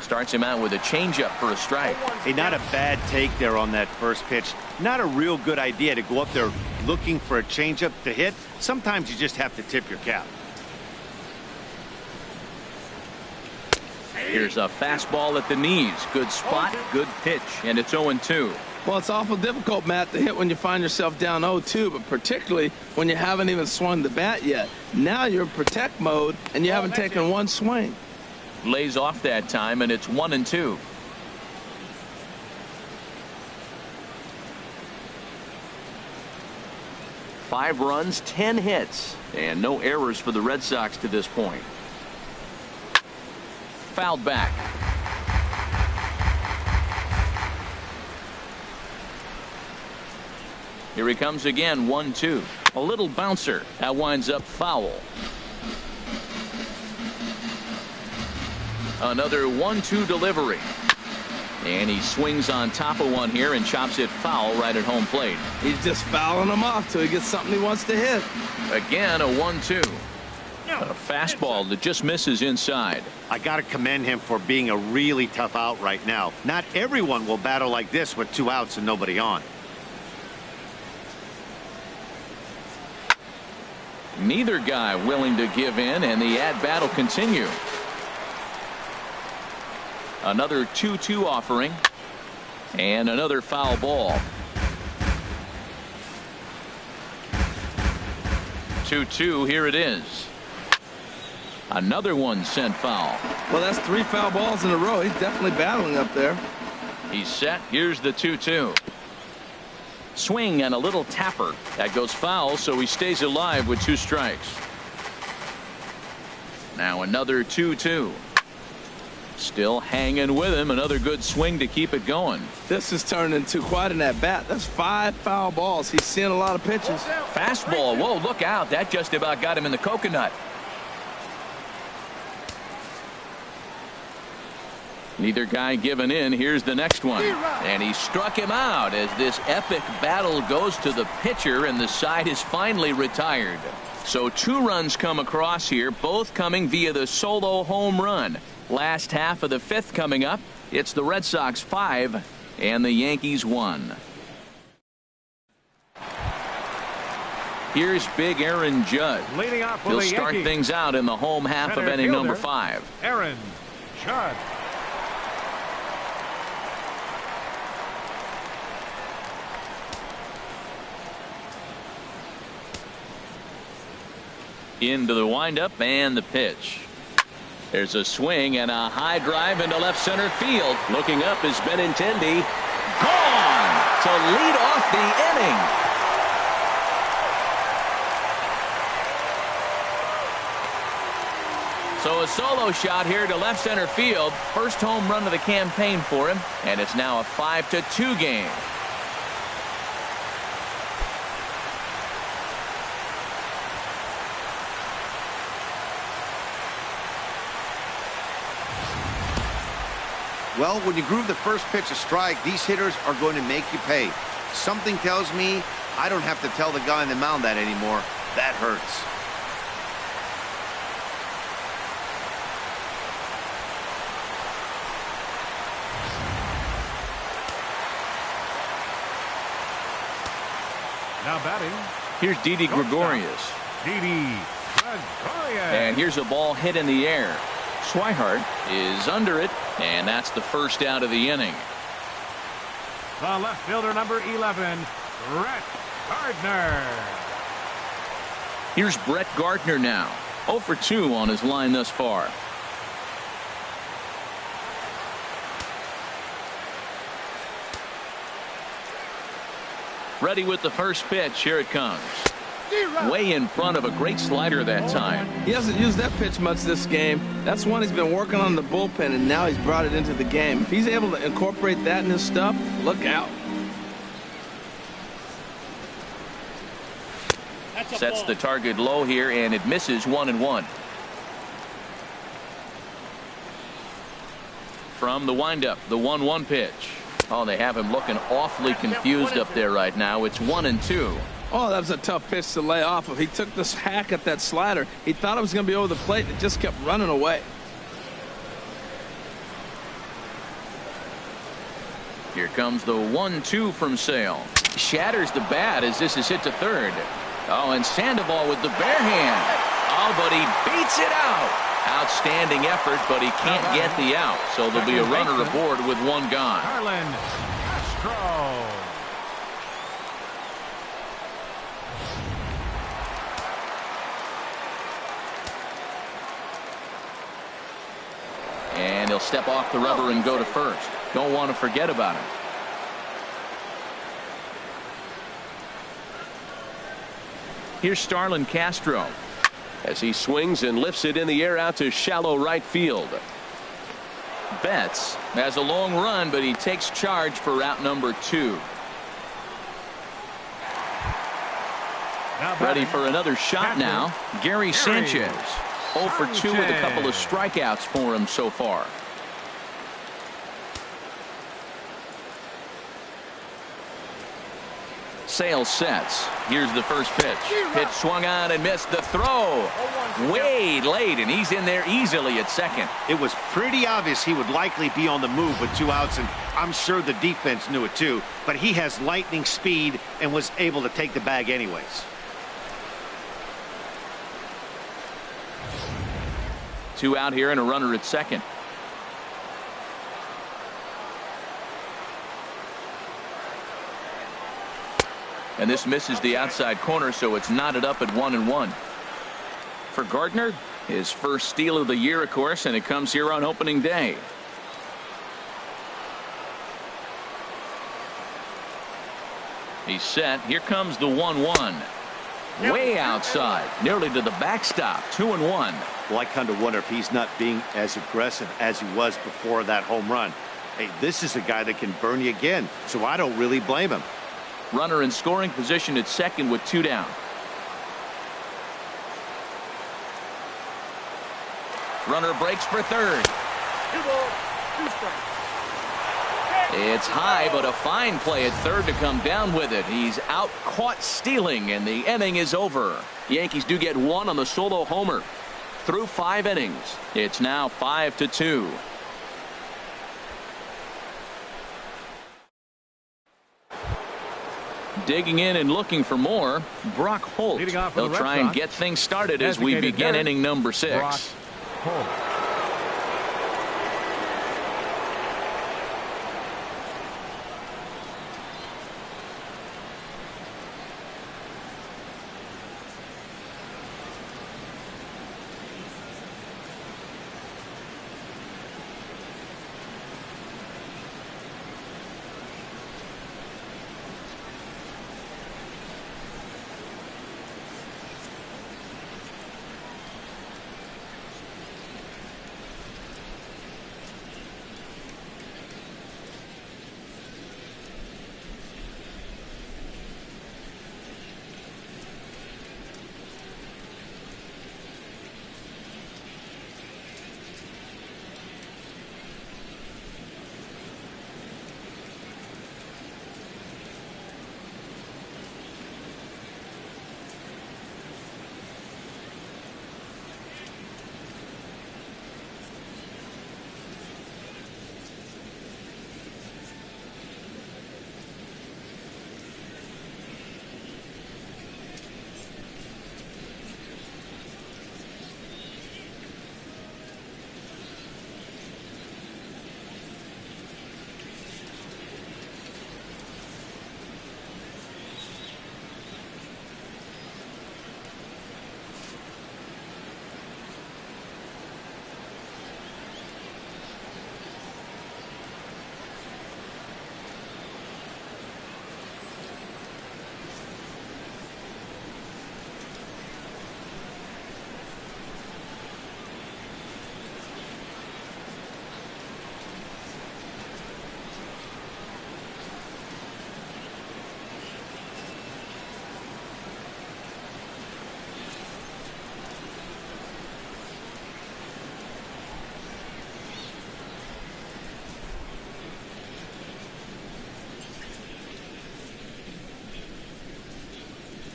Starts him out with a changeup for a strike.
Hey, not a bad take there on that first pitch. Not a real good idea to go up there looking for a changeup to hit, sometimes you just have to tip your cap.
Here's a fastball at the knees. Good spot, good pitch, and it's 0-2.
Well, it's awful difficult, Matt, to hit when you find yourself down 0-2, but particularly when you haven't even swung the bat yet. Now you're in protect mode, and you haven't taken one swing.
Lays off that time, and it's 1-2. Five runs, 10 hits, and no errors for the Red Sox to this point. Fouled back. Here he comes again, 1-2. A little bouncer. That winds up foul. Another 1-2 delivery. And he swings on top of one here and chops it foul right at home plate.
He's just fouling them off till he gets something he wants to hit.
Again, a 1-2. A fastball that just misses inside.
I got to commend him for being a really tough out right now. Not everyone will battle like this with 2 outs and nobody on.
Neither guy willing to give in, and the at-bat will continue. Another 2-2 offering. And another foul ball. 2-2, here it is. Another one sent foul.
Well, that's 3 foul balls in a row. He's definitely battling up there.
He's set. Here's the 2-2. Swing and a little tapper. That goes foul, so he stays alive with 2 strikes. Now another 2-2. Still hanging with him. Another good swing to keep it going.
This has turned into quite an at-bat. That's 5 foul balls. He's seeing a lot of pitches.
Fastball. Whoa, look out. That just about got him in the coconut. Neither guy giving in. Here's the next one. And he struck him out as this epic battle goes to the pitcher, and the side is finally retired. So 2 runs come across here, both coming via the solo home run. Last half of the 5th coming up. It's the Red Sox 5 and the Yankees 1. Here's big Aaron Judd.
Leading off for
He'll
the
start
Yankees,
things out in the home half of
center
inning number
fielder,
5.
Aaron Judd.
Into the windup and the pitch. There's a swing and a high drive into left center field. Looking up is Benintendi. Gone to lead off the inning. So a solo shot here to left center field. First home run of the campaign for him, and it's now a 5-2 game.
Well, when you groove the first pitch a strike, these hitters are going to make you pay. Something tells me I don't have to tell the guy on the mound that anymore. That hurts.
Now batting.
Here's Didi Gregorius.
Didi Gregorius.
And here's a ball hit in the air. Swihart is under it, and that's the first out of the inning.
The left fielder, number 11, Brett Gardner.
Here's Brett Gardner now. 0 for 2 on his line thus far. Ready with the first pitch. Here it comes. Way in front of a great slider that time.
He hasn't used that pitch much this game. That's one he's been working on in the bullpen, and now he's brought it into the game. If he's able to incorporate that in his stuff, look out.
Sets the target low here, and it misses 1-1. From the windup, the 1-1 pitch. Oh, they have him looking awfully confused up there right now. It's 1-2.
Oh, that was a tough pitch to lay off of. He took this hack at that slider. He thought it was going to be over the plate, and it just kept running away.
Here comes the 1-2 from Sale. Shatters the bat as this is hit to third. Oh, and Sandoval with the bare hand. Oh, but he beats it out. Outstanding effort, but he can't get the out. So there'll be a runner aboard with one gone.
Carlin Castro.
And he'll step off the rubber and go to first. Don't want to forget about him. Here's Starlin Castro
as he swings and lifts it in the air out to shallow right field.
Betts has a long run, but he takes charge for route number 2. Ready for another shot now. Gary Sanchez. 0 for 2 with a couple of strikeouts for him so far. Sale sets. Here's the first pitch. Pitch swung on and missed. The throw way late, and he's in there easily at second.
It was pretty obvious he would likely be on the move with 2 outs, and I'm sure the defense knew it too. But he has lightning speed and was able to take the bag anyways.
2 out here and a runner at second. And this misses the outside corner, so it's knotted up at 1-1. For Gardner, his first steal of the year, of course, and it comes here on opening day. He's set. Here comes the 1-1. Way outside, nearly to the backstop. 2-1.
Well, I kind of wonder if he's not being as aggressive as he was before that home run. Hey, this is a guy that can burn you again, so I don't really blame him.
Runner in scoring position at second with 2 down. Runner breaks for third. It's high, but a fine play at third to come down with it. He's out caught stealing, and the inning is over. Yankees do get 1 on the solo homer. Through 5 innings, it's now 5-2. Digging in and looking for more, Brock Holt. They'll try and get things started as we begin inning number 6.
Brock Holt.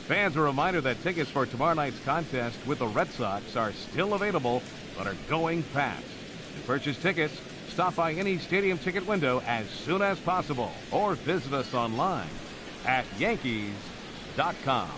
Fans, a reminder that tickets for tomorrow night's contest with the Red Sox are still available, but are going fast. To purchase tickets, Stop by any stadium ticket window as soon as possible or visit us online at Yankees.com.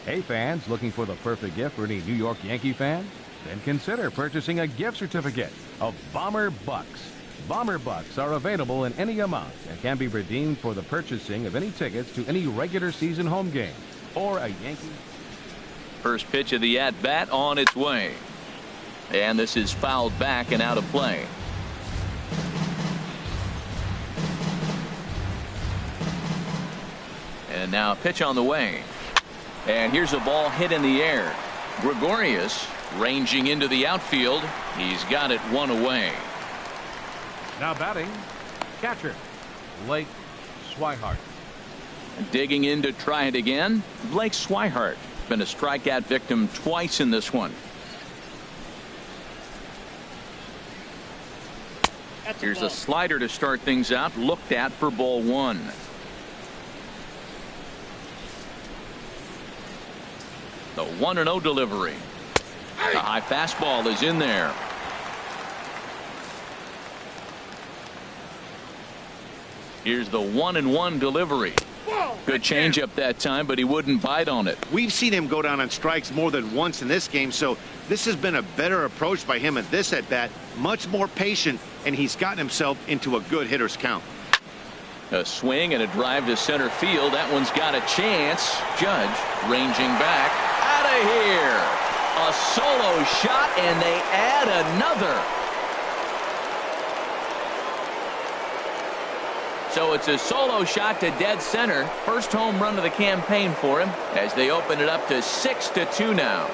Hey fans, looking for the perfect gift for any New York Yankee fan? Then consider purchasing a gift certificate of Bomber Bucks. Bomber Bucks are available in any amount and can be redeemed for the purchasing of any tickets to any regular season home game or a Yankee.
First pitch of the at-bat on its way. And this is fouled back and out of play. And now a pitch on the way. And here's a ball hit in the air. Gregorius ranging into the outfield. He's got it one away.
Now batting, catcher, Blake Swihart.
Digging in to try it again, Blake Swihart. Been a strikeout victim twice in this one. Here's a slider to start things out. Looked at for ball one. The 1-0 delivery. The high fastball is in there. Here's the 1-1 delivery. Good changeup that time, but he wouldn't bite on it.
We've seen him go down on strikes more than once in this game, so this has been a better approach by him at this at-bat. Much more patient, and he's gotten himself into a good hitter's count.
A swing and a drive to center field. That one's got a chance. Judge ranging back. Out of here. A solo shot, and they add another. So it's a solo shot to dead center. First home run of the campaign for him as they open it up to 6-2 now.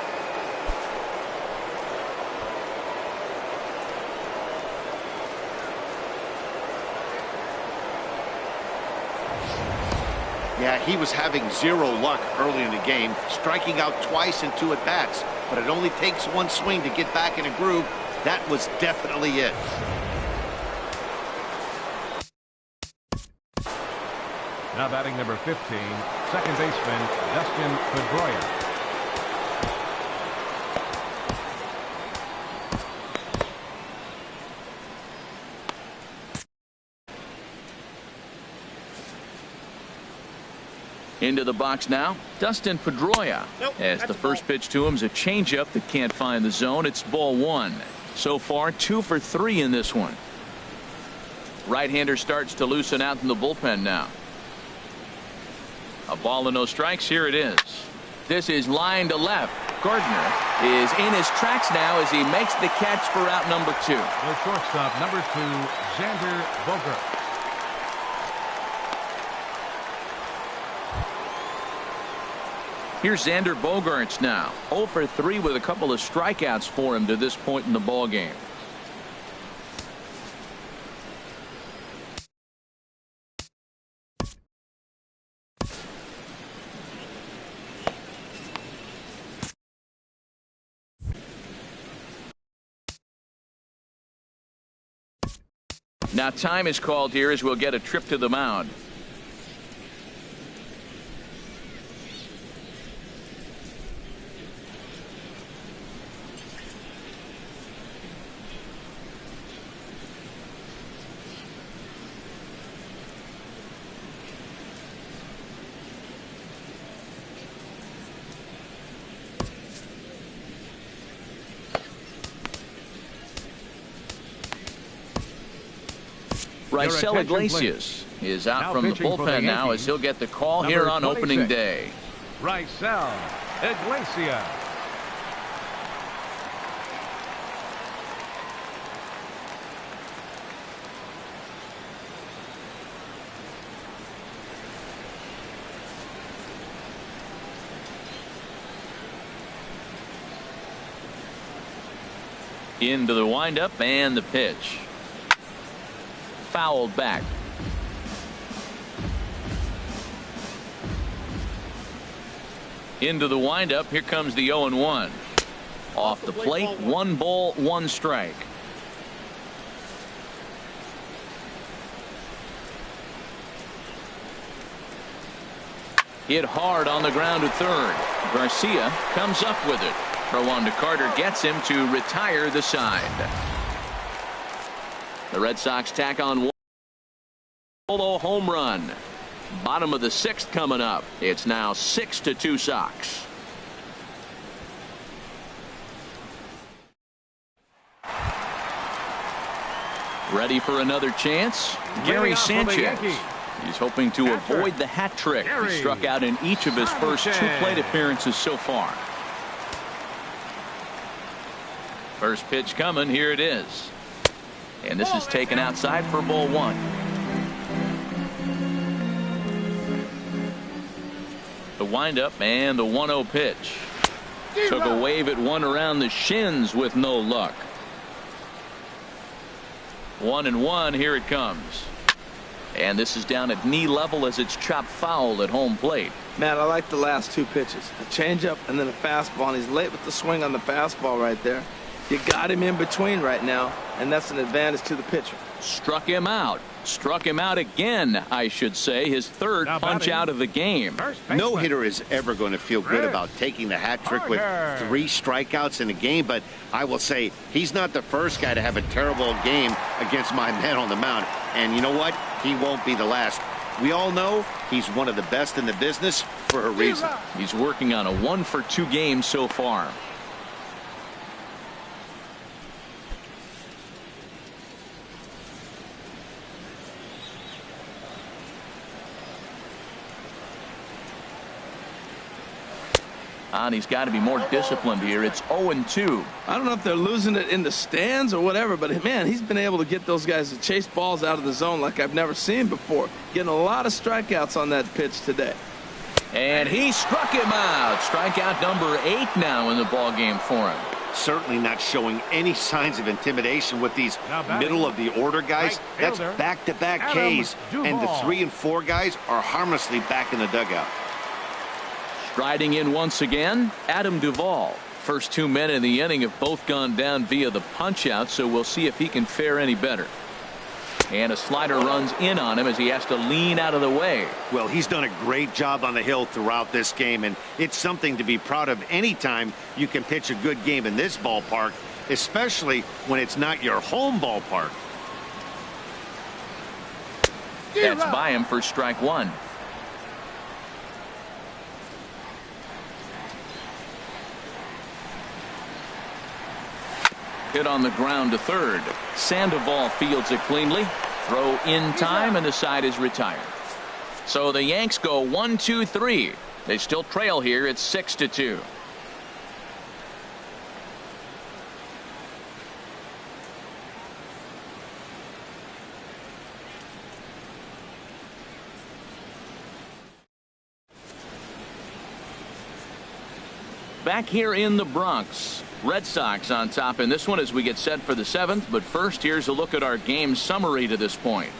Yeah, he was having zero luck early in the game, striking out twice in 2 at-bats. But it only takes one swing to get back in a groove. That was definitely it.
Now batting number 15, second baseman Dustin Pedroia.
Into the box now, Dustin Pedroia. As the first pitch to him is a changeup that can't find the zone. It's ball one. So far 2 for 3 in this one. Right-hander starts to loosen out in the bullpen now. A ball and no strikes. Here it is. This is line to left. Gardner is in his tracks now as he makes the catch for out number 2.
The shortstop, number 2, Xander Bogaerts.
Here's Xander Bogaerts now. 0 for 3 with a couple of strikeouts for him to this point in the ball game. Now time is called here as we'll get a trip to the mound. Raisel Iglesias is out from the bullpen now as he'll get the call here on opening day.
Raisel Iglesias.
Into the windup and the pitch. Fouled back. Into the windup. Here comes the 0-1. Off the plate. 1 ball, 1 strike. Hit hard on the ground to third. Garcia comes up with it. Throw on to Carter gets him to retire the side. The Red Sox tack on one solo home run. Bottom of the 6th coming up. It's now 6-2 Sox. Ready for another chance? Gary Sanchez. He's hoping to avoid the hat trick. He struck out in each of his first 2 plate appearances so far. First pitch coming. Here it is. And this is taken outside for ball 1. The windup and the 1-0 pitch. Took a wave at one around the shins with no luck. 1-1. Here it comes. And this is down at knee level as it's chopped foul at home plate.
Matt, I like the last 2 pitches. A changeup and then a fastball. And he's late with the swing on the fastball right there. You got him in between right now, and that's an advantage to the pitcher.
Struck him out. Struck him out again, I should say. His 3rd punch out of the game.
No hitter is ever going to feel good about taking the hat trick with 3 strikeouts in a game, but I will say he's not the first guy to have a terrible game against my man on the mound. And you know what? He won't be the last. We all know he's one of the best in the business for a reason.
He's working on a 1-for-2 game so far. And he's got to be more disciplined here. It's 0-2.
I don't know if they're losing it in the stands or whatever, but man, he's been able to get those guys to chase balls out of the zone like I've never seen before. Getting a lot of strikeouts on that pitch today.
And he struck him out. Strikeout number 8 now in the ball game for him.
Certainly not showing any signs of intimidation with these middle of the order guys. That's back-to-back Ks, and the 3 and 4 guys are harmlessly back in the dugout.
Striding in once again, Adam Duvall. First 2 men in the inning have both gone down via the punch-out, so we'll see if he can fare any better. And a slider runs in on him as he has to lean out of the way.
Well, he's done a great job on the hill throughout this game, and it's something to be proud of anytime you can pitch a good game in this ballpark, especially when it's not your home ballpark.
That's by him for strike 1. Hit on the ground to third. Sandoval fields it cleanly. Throw in time, and the side is retired. So the Yanks go 1-2-3. They still trail here. It's 6-2. Back here in the Bronx, Red Sox on top in this one as we get set for the 7th. But first, here's a look at our game summary to this point.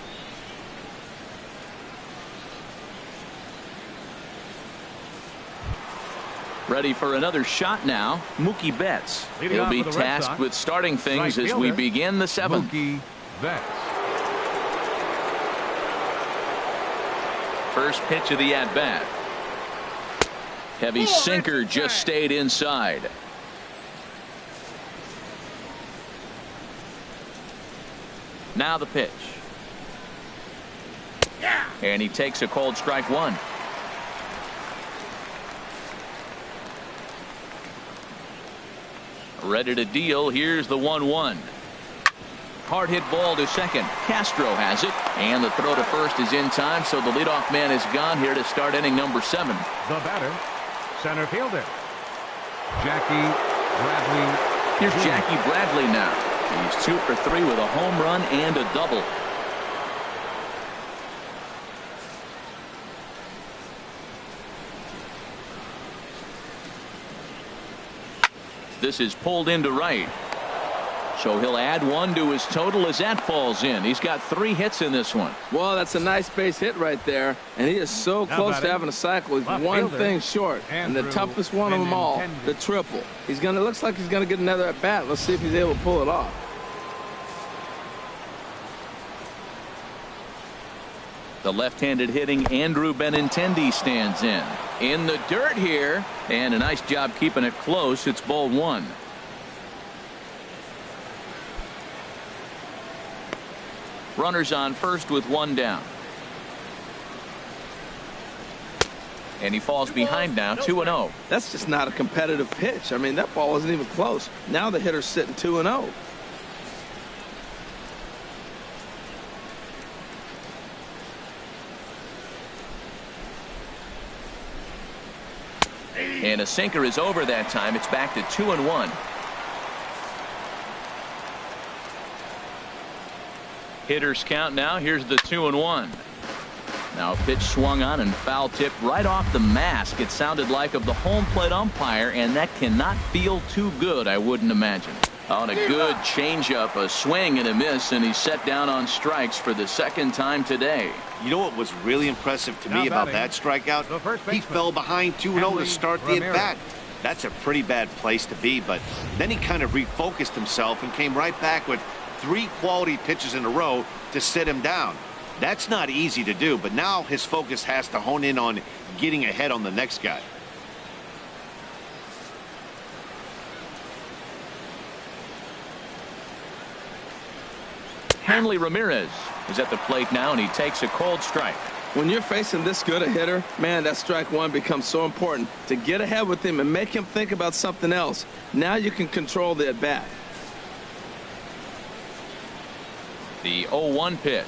Ready for another shot now, Mookie Betts. He'll be tasked with starting things as we begin the 7th.
Mookie Betts.
First pitch of the at-bat. Heavy sinker just stayed inside. Now the pitch. And he takes a cold strike one. Ready to deal. Here's the 1-1. Hard hit ball to second. Castro has it. And the throw to first is in time, so the leadoff man is gone here to start inning number 7.
The batter, center fielder, Jackie Bradley.
Here's Jackie Bradley now. He's 2 for 3 with a home run and a double. This is pulled into right. So he'll add 1 to his total as that falls in. He's got 3 hits in this one.
Well, that's a nice base hit right there. And he is so close to having a cycle. He's one thing short. And the toughest one of them all, the triple. Looks like he's going to get another at bat. Let's see if he's able to pull it off.
The left-handed hitting Andrew Benintendi stands in the dirt here, and a nice job keeping it close. It's ball 1. Runners on first with 1 down, and he falls behind now, 2-0.
That's just not a competitive pitch. I mean, that ball wasn't even close. Now the hitter's sitting 2-0.
And a sinker is over that time. It's back to 2-1. Hitters count now. Here's the 2-1. Now a pitch swung on and foul tip right off the mask. It sounded like of the home plate umpire, and that cannot feel too good, I wouldn't imagine. On a good changeup, a swing and a miss, and he's set down on strikes for the 2nd time today.
You know what was really impressive to me about that strikeout? He fell behind 2-0 to start the at-bat. That's a pretty bad place to be, but then he kind of refocused himself and came right back with 3 quality pitches in a row to sit him down. That's not easy to do, but now his focus has to hone in on getting ahead on the next guy.
Hanley Ramirez is at the plate now, and he takes a cold strike.
When you're facing this good a hitter, man, that strike one becomes so important to get ahead with him and make him think about something else. Now you can control the at bat.
The 0-1 pitch.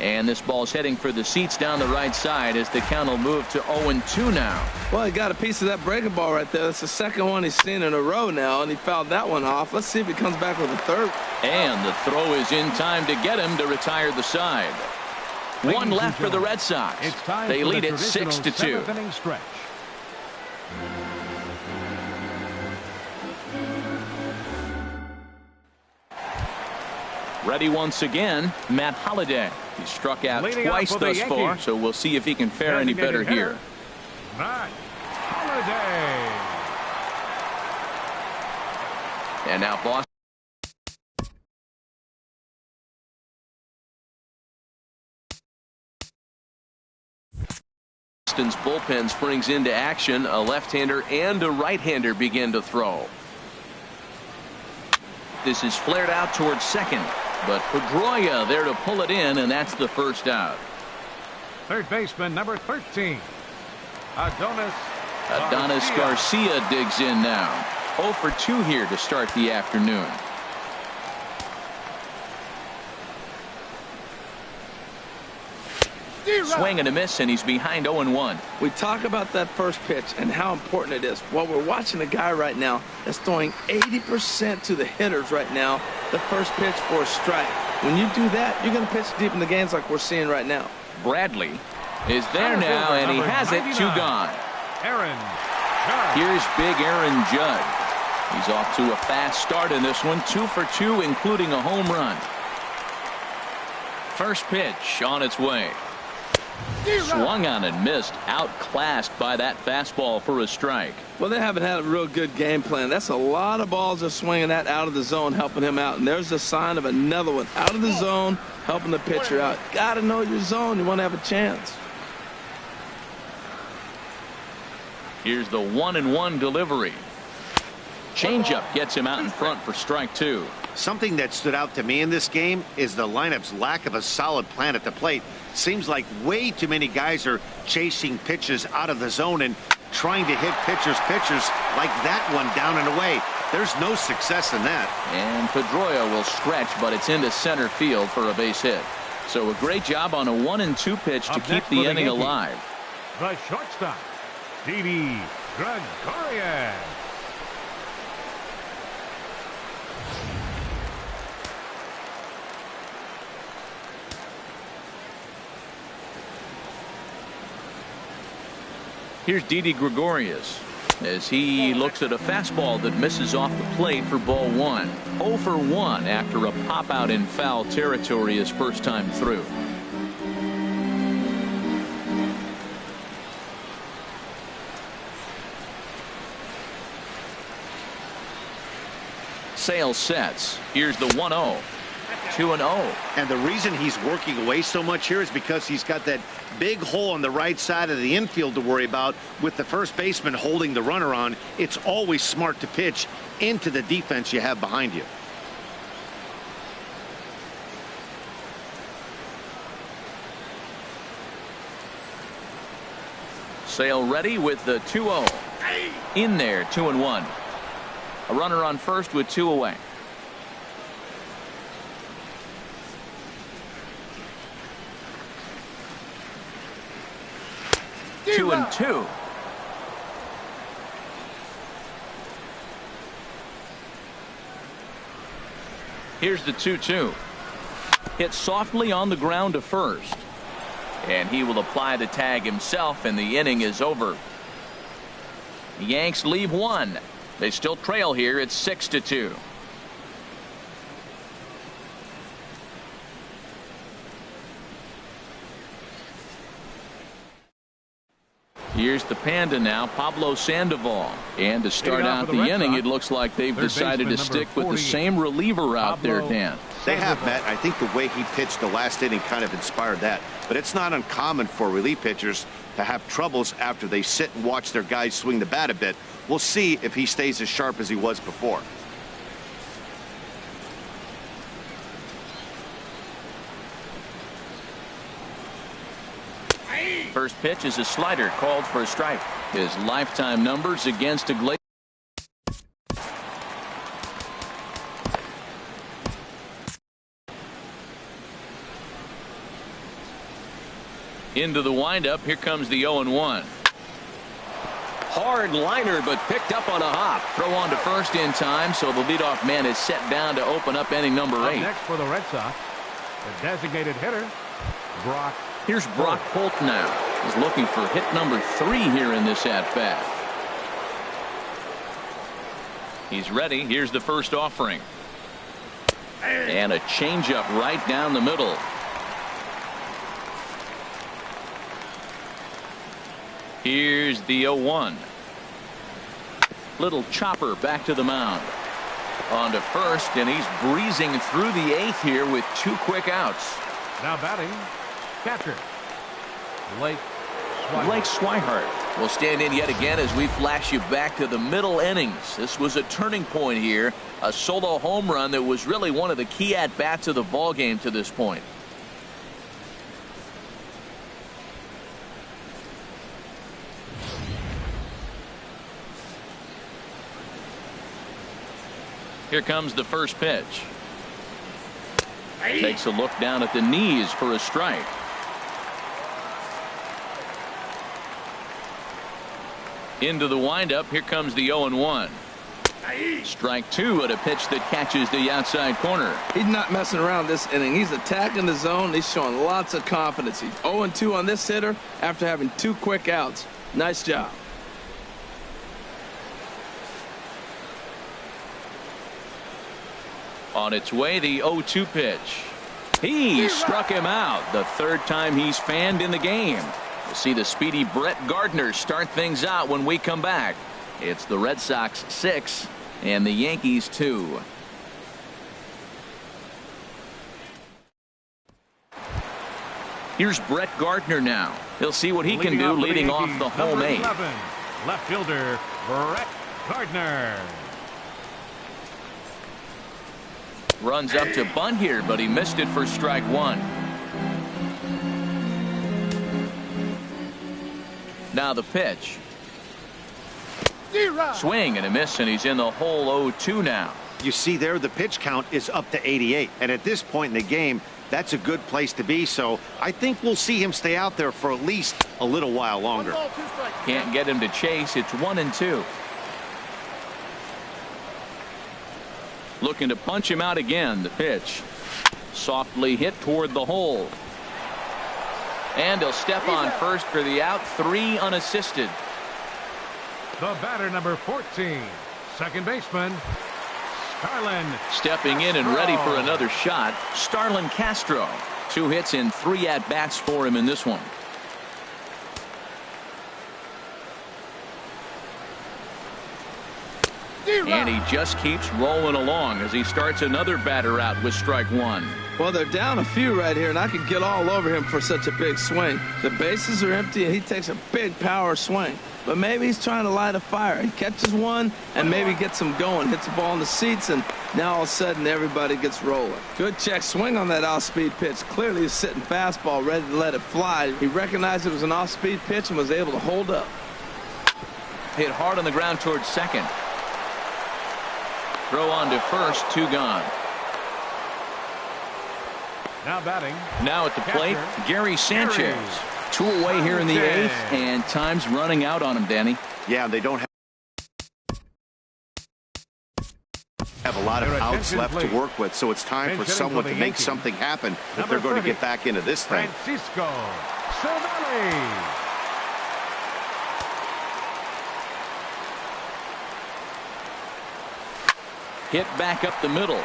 And this ball's heading for the seats down the right side as the count will move to 0-2 now.
Well, he got a piece of that breaking ball right there. That's the 2nd one he's seen in a row now, and he fouled that one off. Let's see if he comes back with a 3rd.
And the throw is in time to get him to retire the side. 1 left for the Red Sox. They lead it 6-2.
7th inning stretch.
Ready once again, Matt Holliday. He struck out twice thus far, so we'll see if he can fare any better here.
Matt Holliday.
And now Boston. Boston's bullpen springs into action. A left-hander and a right-hander begin to throw. This is flared out towards second, but Pedroia there to pull it in, and that's the first out.
Third baseman number 13,
Adonis Garcia digs in now. 0 for 2 here to start the afternoon. Swing and a miss, and he's behind 0-1.
We talk about that first pitch and how important it is. Well, we're watching a guy right now that's throwing 80% to the hitters right now. The first pitch for a strike. When you do that, you're going to pitch deep in the games like we're seeing right now.
Bradley is there now, and he has it. 2 gone.
Aaron
Here's big Aaron Judge. He's off to a fast start in this one, 2 for 2, including a home run. First pitch on its way. Swung on and missed, outclassed by that fastball for a strike.
Well, they haven't had a real good game plan. That's a lot of balls they're swinging at out of the zone, helping him out. And there's a sign of another one out of the zone, helping the pitcher out. Got to know your zone. You want to have a chance.
Here's the 1-1 delivery. Changeup gets him out in front for strike 2.
Something that stood out to me in this game is the lineup's lack of a solid plan at the plate. Seems like way too many guys are chasing pitches out of the zone and trying to hit pitchers like that one down and away. There's no success in that.
And Pedroia will stretch, but it's into center field for a base hit. So a great job on a 1-2 pitch to keep the inning alive.
The shortstop, Didi Gregorius.
Here's Didi Gregorius as he looks at a fastball that misses off the plate for ball 1. 0 for 1 after a pop out in foul territory his first time through. Sale sets. Here's the 1-0. 2-0.
And the reason he's working away so much here is because he's got that big hole on the right side of the infield to worry about with the first baseman holding the runner on. It's always smart to pitch into the defense you have behind you.
Sale ready with the 2-0. In there, 2-1. A runner on first with 2 away. Two and 2. Here's the 2-2. Hit softly on the ground to first. And he will apply the tag himself, and the inning is over. The Yanks leave 1. They still trail here. It's 6-2. Here's the Panda now, Pablo Sandoval. And to start out the inning, it looks like they've decided to stick with the same reliever out there, Dan.
They have, Matt. I think the way he pitched the last inning kind of inspired that. But it's not uncommon for relief pitchers to have troubles after they sit and watch their guys swing the bat a bit. We'll see if he stays as sharp as he was before.
First pitch is a slider called for a strike. His lifetime numbers against Iglesias. Into the windup. Here comes the 0-1. Hard liner, but picked up on a hop. Throw on to first in time, so the leadoff man is set down to open up inning number 8.
Next for the Red Sox, the designated hitter, Brock.
Here's Brock Holt now. He's looking for hit number 3 here in this at-bat. He's ready. Here's the first offering. And a changeup right down the middle. Here's the 0-1. Little chopper back to the mound. On to first, and he's breezing through the 8th here with 2 quick outs.
Now batting, catcher, Blake
Swihart will stand in yet again as we flash you back to the middle innings. This was a turning point here, a solo home run that was really one of the key at-bats of the ball game to this point. Here comes the first pitch. Takes a look down at the knees for a strike. Into the windup. Here comes the 0-1. Strike 2 at a pitch that catches the outside corner.
He's not messing around this inning. He's attacking the zone. He's showing lots of confidence. He's 0-2 on this hitter after having 2 quick outs. Nice job.
On its way, the 0-2 pitch. He struck him out. The third time he's fanned in the game. We'll see the speedy Brett Gardner start things out when we come back. It's the Red Sox 6 and the Yankees 2. Here's Brett Gardner now. He'll see what he can do leading off the home 8.
Left fielder Brett Gardner.
Runs up to bunt here, but he missed it for strike 1. Now the pitch. Swing and a miss, and he's in the hole 0-2 now.
You see there, the pitch count is up to 88. And at this point in the game, that's a good place to be. So I think we'll see him stay out there for at least a little while longer.
Can't get him to chase. It's 1-2. Looking to punch him out again. The pitch. Softly hit toward the hole. And he'll step on first for the out. 3 unassisted.
The batter, number 14, second baseman, Starlin.
Stepping in and ready for another shot, Starlin Castro. 2 hits and 3 at-bats for him in this one. And he just keeps rolling along as he starts another batter out with strike 1.
Well, they're down a few right here, and I could get all over him for such a big swing. The bases are empty, and he takes a big power swing. But maybe he's trying to light a fire. He catches one and maybe gets him going. Hits the ball in the seats, and now all of a sudden everybody gets rolling. Good check swing on that off-speed pitch. Clearly he's sitting fastball ready to let it fly. He recognized it was an off-speed pitch and was able to hold up.
Hit hard on the ground towards second. Throw on to first. 2 gone.
Now batting.
Now at the plate, Gary Sanchez. 2 away here in the 8th, and time's running out on him, Danny.
Yeah, they don't have a lot of outs left to work with, so it's time for someone to make something happen if they're going to get back into this thing.
Francisco Cervelli.
Hit back up the middle.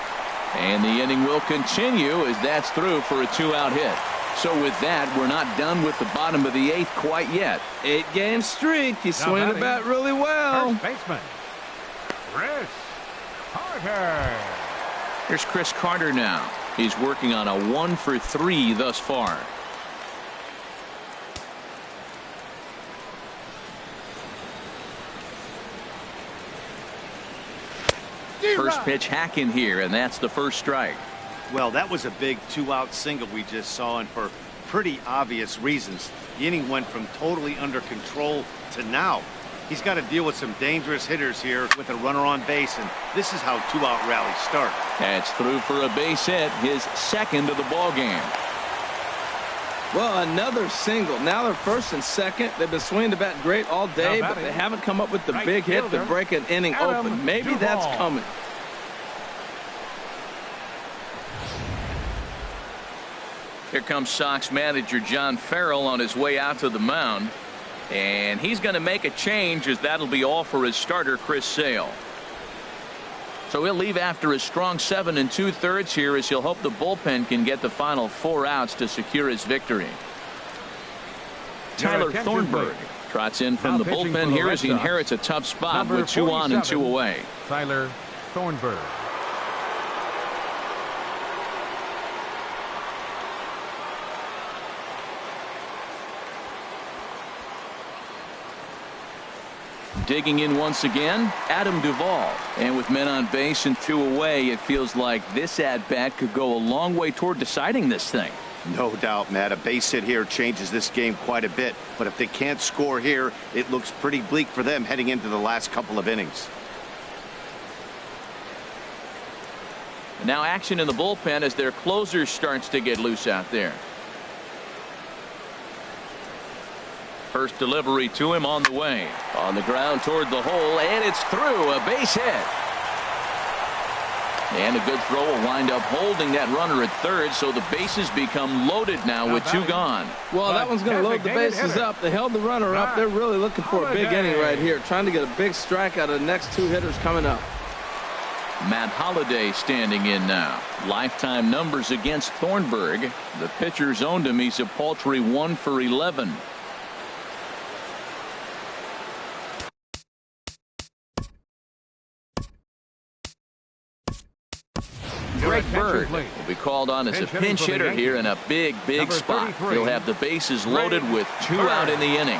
And the inning will continue as that's through for a 2-out hit. So with that, we're not done with the bottom of the 8th quite yet.
8-game streak. He's swinging the bat really well.
First baseman, Chris Carter.
Here's Chris Carter now. He's working on a 1 for 3 thus far. First pitch hack in here, and that's the first strike.
Well, that was a big 2-out single we just saw, and for pretty obvious reasons. The inning went from totally under control to now. He's got to deal with some dangerous hitters here with a runner on base, and this is how 2-out rallies start.
That's through for a base hit, his second of the ball game.
Well, another single. Now they're first and second. They've been swinging the bat great all day, but they haven't come up with the big hit to break an inning open. Maybe that's coming.
Here comes Sox manager John Farrell on his way out to the mound. And he's going to make a change, as that'll be all for his starter, Chris Sale. So he'll leave after a strong 7 2/3 here, as he'll hope the bullpen can get the final 4 outs to secure his victory. Tyler Thornburg trots in from the bullpen here as he inherits a tough spot with 2 on and 2 away.
Tyler Thornburg.
Digging in once again, Adam Duvall. And with men on base and 2 away, it feels like this at-bat could go a long way toward deciding this thing.
No doubt, Matt. A base hit here changes this game quite a bit. But if they can't score here, it looks pretty bleak for them heading into the last couple of innings.
And now action in the bullpen as their closer starts to get loose out there. First delivery to him on the way. On the ground toward the hole, and it's through. A base hit. And a good throw will wind up holding that runner at third, so the bases become loaded now with 2 gone.
Well, that one's going to load the bases up. They held the runner up. They're really looking for a big inning right here, trying to get a big strike out of the next 2 hitters coming up.
Matt Holliday standing in now. Lifetime numbers against Thornburg. The pitcher's owned him. He's a paltry 1 for 11. Greg Bird will be called on as a pinch hitter here in a big spot. He'll have the bases loaded with 2 out in the inning.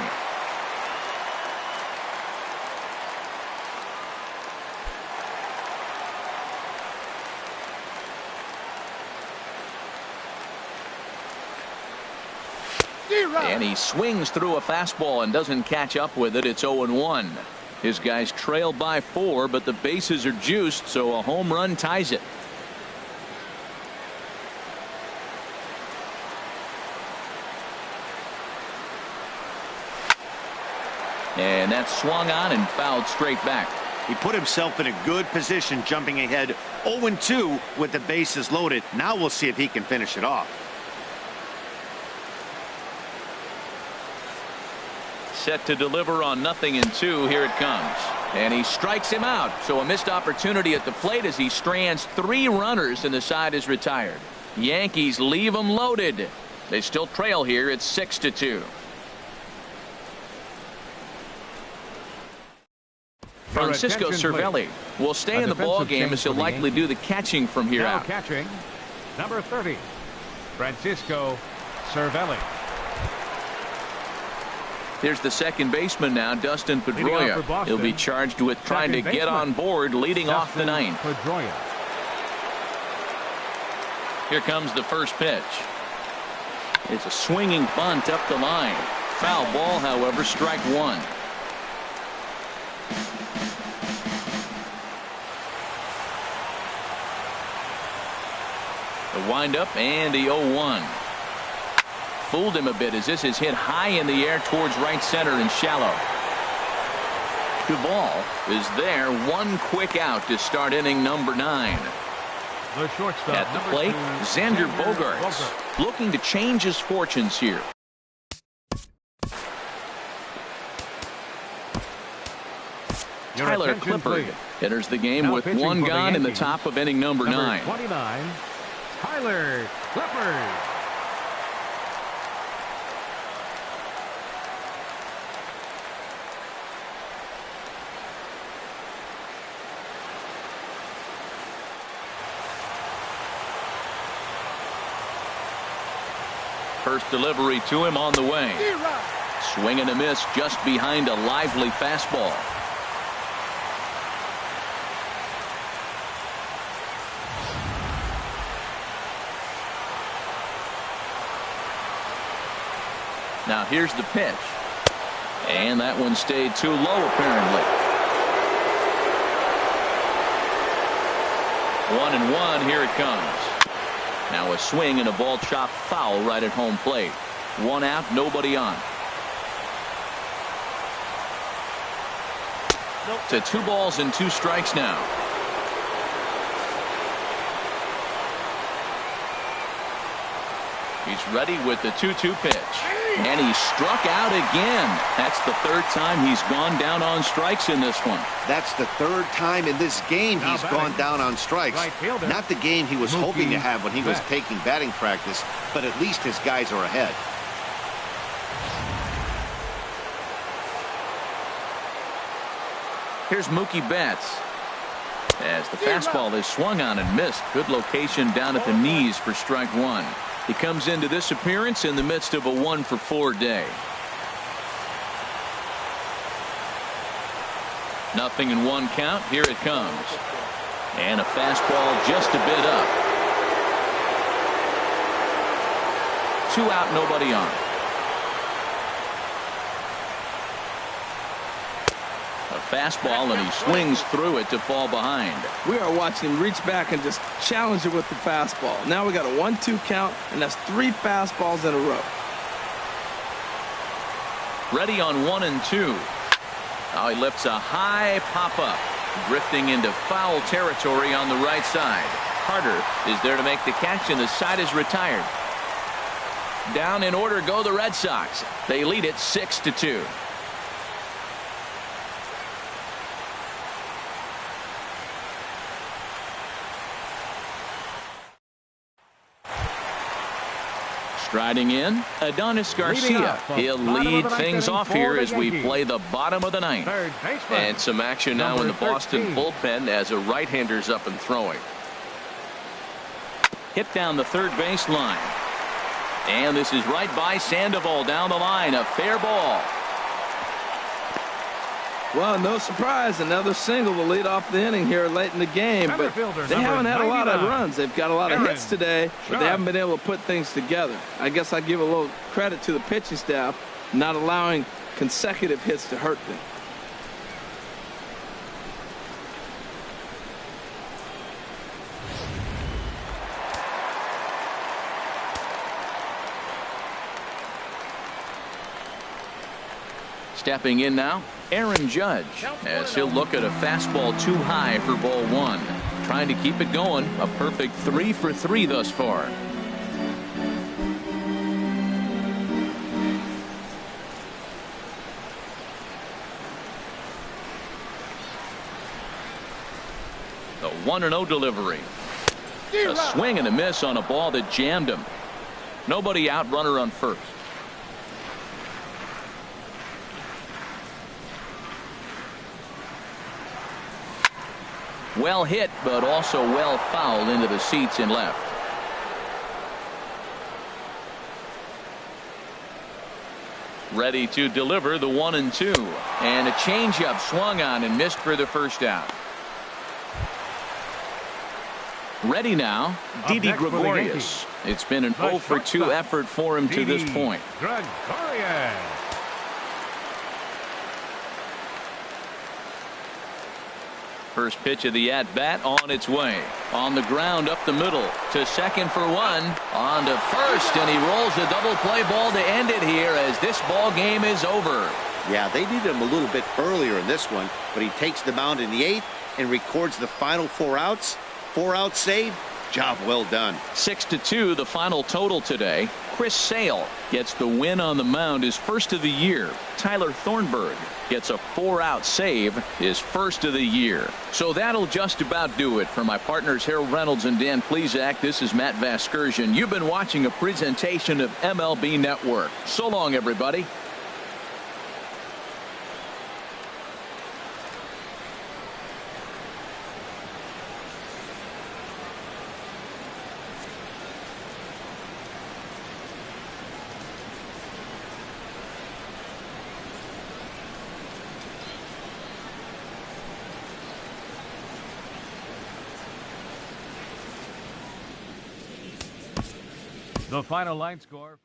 And he swings through a fastball and doesn't catch up with it. It's 0-1. His guys trail by 4, but the bases are juiced, so a home run ties it. And that's swung on and fouled straight back.
He put himself in a good position, jumping ahead 0-2 with the bases loaded. Now we'll see if he can finish it off.
Set to deliver on 0-2. Here it comes. And he strikes him out. So a missed opportunity at the plate as he strands 3 runners and the side is retired. Yankees leave them loaded. They still trail here. It's 6-2. Francisco Cervelli will stay in the ball game as he'll likely do the catching from here out.
Catching, number 30, Francisco Cervelli.
Here's the second baseman now, Dustin Pedroia. He'll be charged with trying to get on board, leading off the ninth. Here comes the first pitch. It's a swinging bunt up the line. Foul ball, however, strike 1. The windup and the 0-1. Fooled him a bit as this is hit high in the air towards right center and shallow. Duvall is there. 1 quick out to start inning number 9.
The shortstop
at the plate, Xander Bogaerts, looking to change his fortunes here. Tyler Clippard enters the game with 1 gone in the top of inning number 9.
29, Tyler Clippard.
First delivery to him on the way. Swing and a miss just behind a lively fastball. Now here's the pitch. And that one stayed too low apparently. 1-1, here it comes. Now a swing and a ball chopped foul right at home plate. 1 out, nobody on. To 2 balls and 2 strikes now. He's ready with the 2-2 pitch. And he struck out again. That's the 3rd time he's gone down on strikes in this one.
That's the 3rd time in this game he's gone down on strikes. Not the game he was hoping to have when he was taking batting practice, but at least his guys are ahead.
Here's Mookie Betts. As the fastball is swung on and missed. Good location down at the knees for strike 1. He comes into this appearance in the midst of a 1-for-4 day. 0-1 count. Here it comes. And a fastball just a bit up. 2 out, nobody on. A fastball, and he swings through it to fall behind.
We are watching him reach back and just challenge it with the fastball. Now we got a 1-2 count, and that's 3 fastballs in a row.
Ready on 1-2. Now he lifts a high pop-up, drifting into foul territory on the right side. Carter is there to make the catch, and the side is retired. Down in order go the Red Sox. They lead it 6-2. Striding in, Adonis Garcia. He'll lead things off here as we play the bottom of the ninth.
And some action now in the Boston bullpen as a right-hander's up and throwing.
Hit down the third base line. And this is right by Sandoval down the line. A fair ball.
Well, no surprise, another single will lead off the inning here late in the game, but they haven't had a lot of runs. They've got a lot of hits today, but they haven't been able to put things together. I guess I give a little credit to the pitching staff, not allowing consecutive hits to hurt them.
Stepping in now, Aaron Judge, as he'll look at a fastball too high for ball one. Trying to keep it going. A perfect 3 for 3 thus far. The 1-0 delivery. A swing and a miss on a ball that jammed him. Nobody out, runner on first. Well hit, but also well fouled into the seats in left. Ready to deliver the 1-2. And a changeup swung on and missed for the first out. Ready now, Didi Gregorius. It's been an 0 for 2 effort for him to this point.
Gregorius.
First pitch of the at-bat on its way. On the ground up the middle to second for one. On to first, and he rolls the double play ball to end it here as this ball game is over.
Yeah, they needed him a little bit earlier in this one, but he takes the mound in the 8th and records the final 4 outs. 4-out save. Job well done.
6-2 the final total today. Chris Sale gets the win on the mound, his first of the year. Tyler Thornburg gets a 4-out save, his first of the year. So that'll just about do it. For my partners Harold Reynolds and Dan Plesac, this is Matt Vasgersian. You've been watching a presentation of MLB Network. So long, everybody.
The final line score.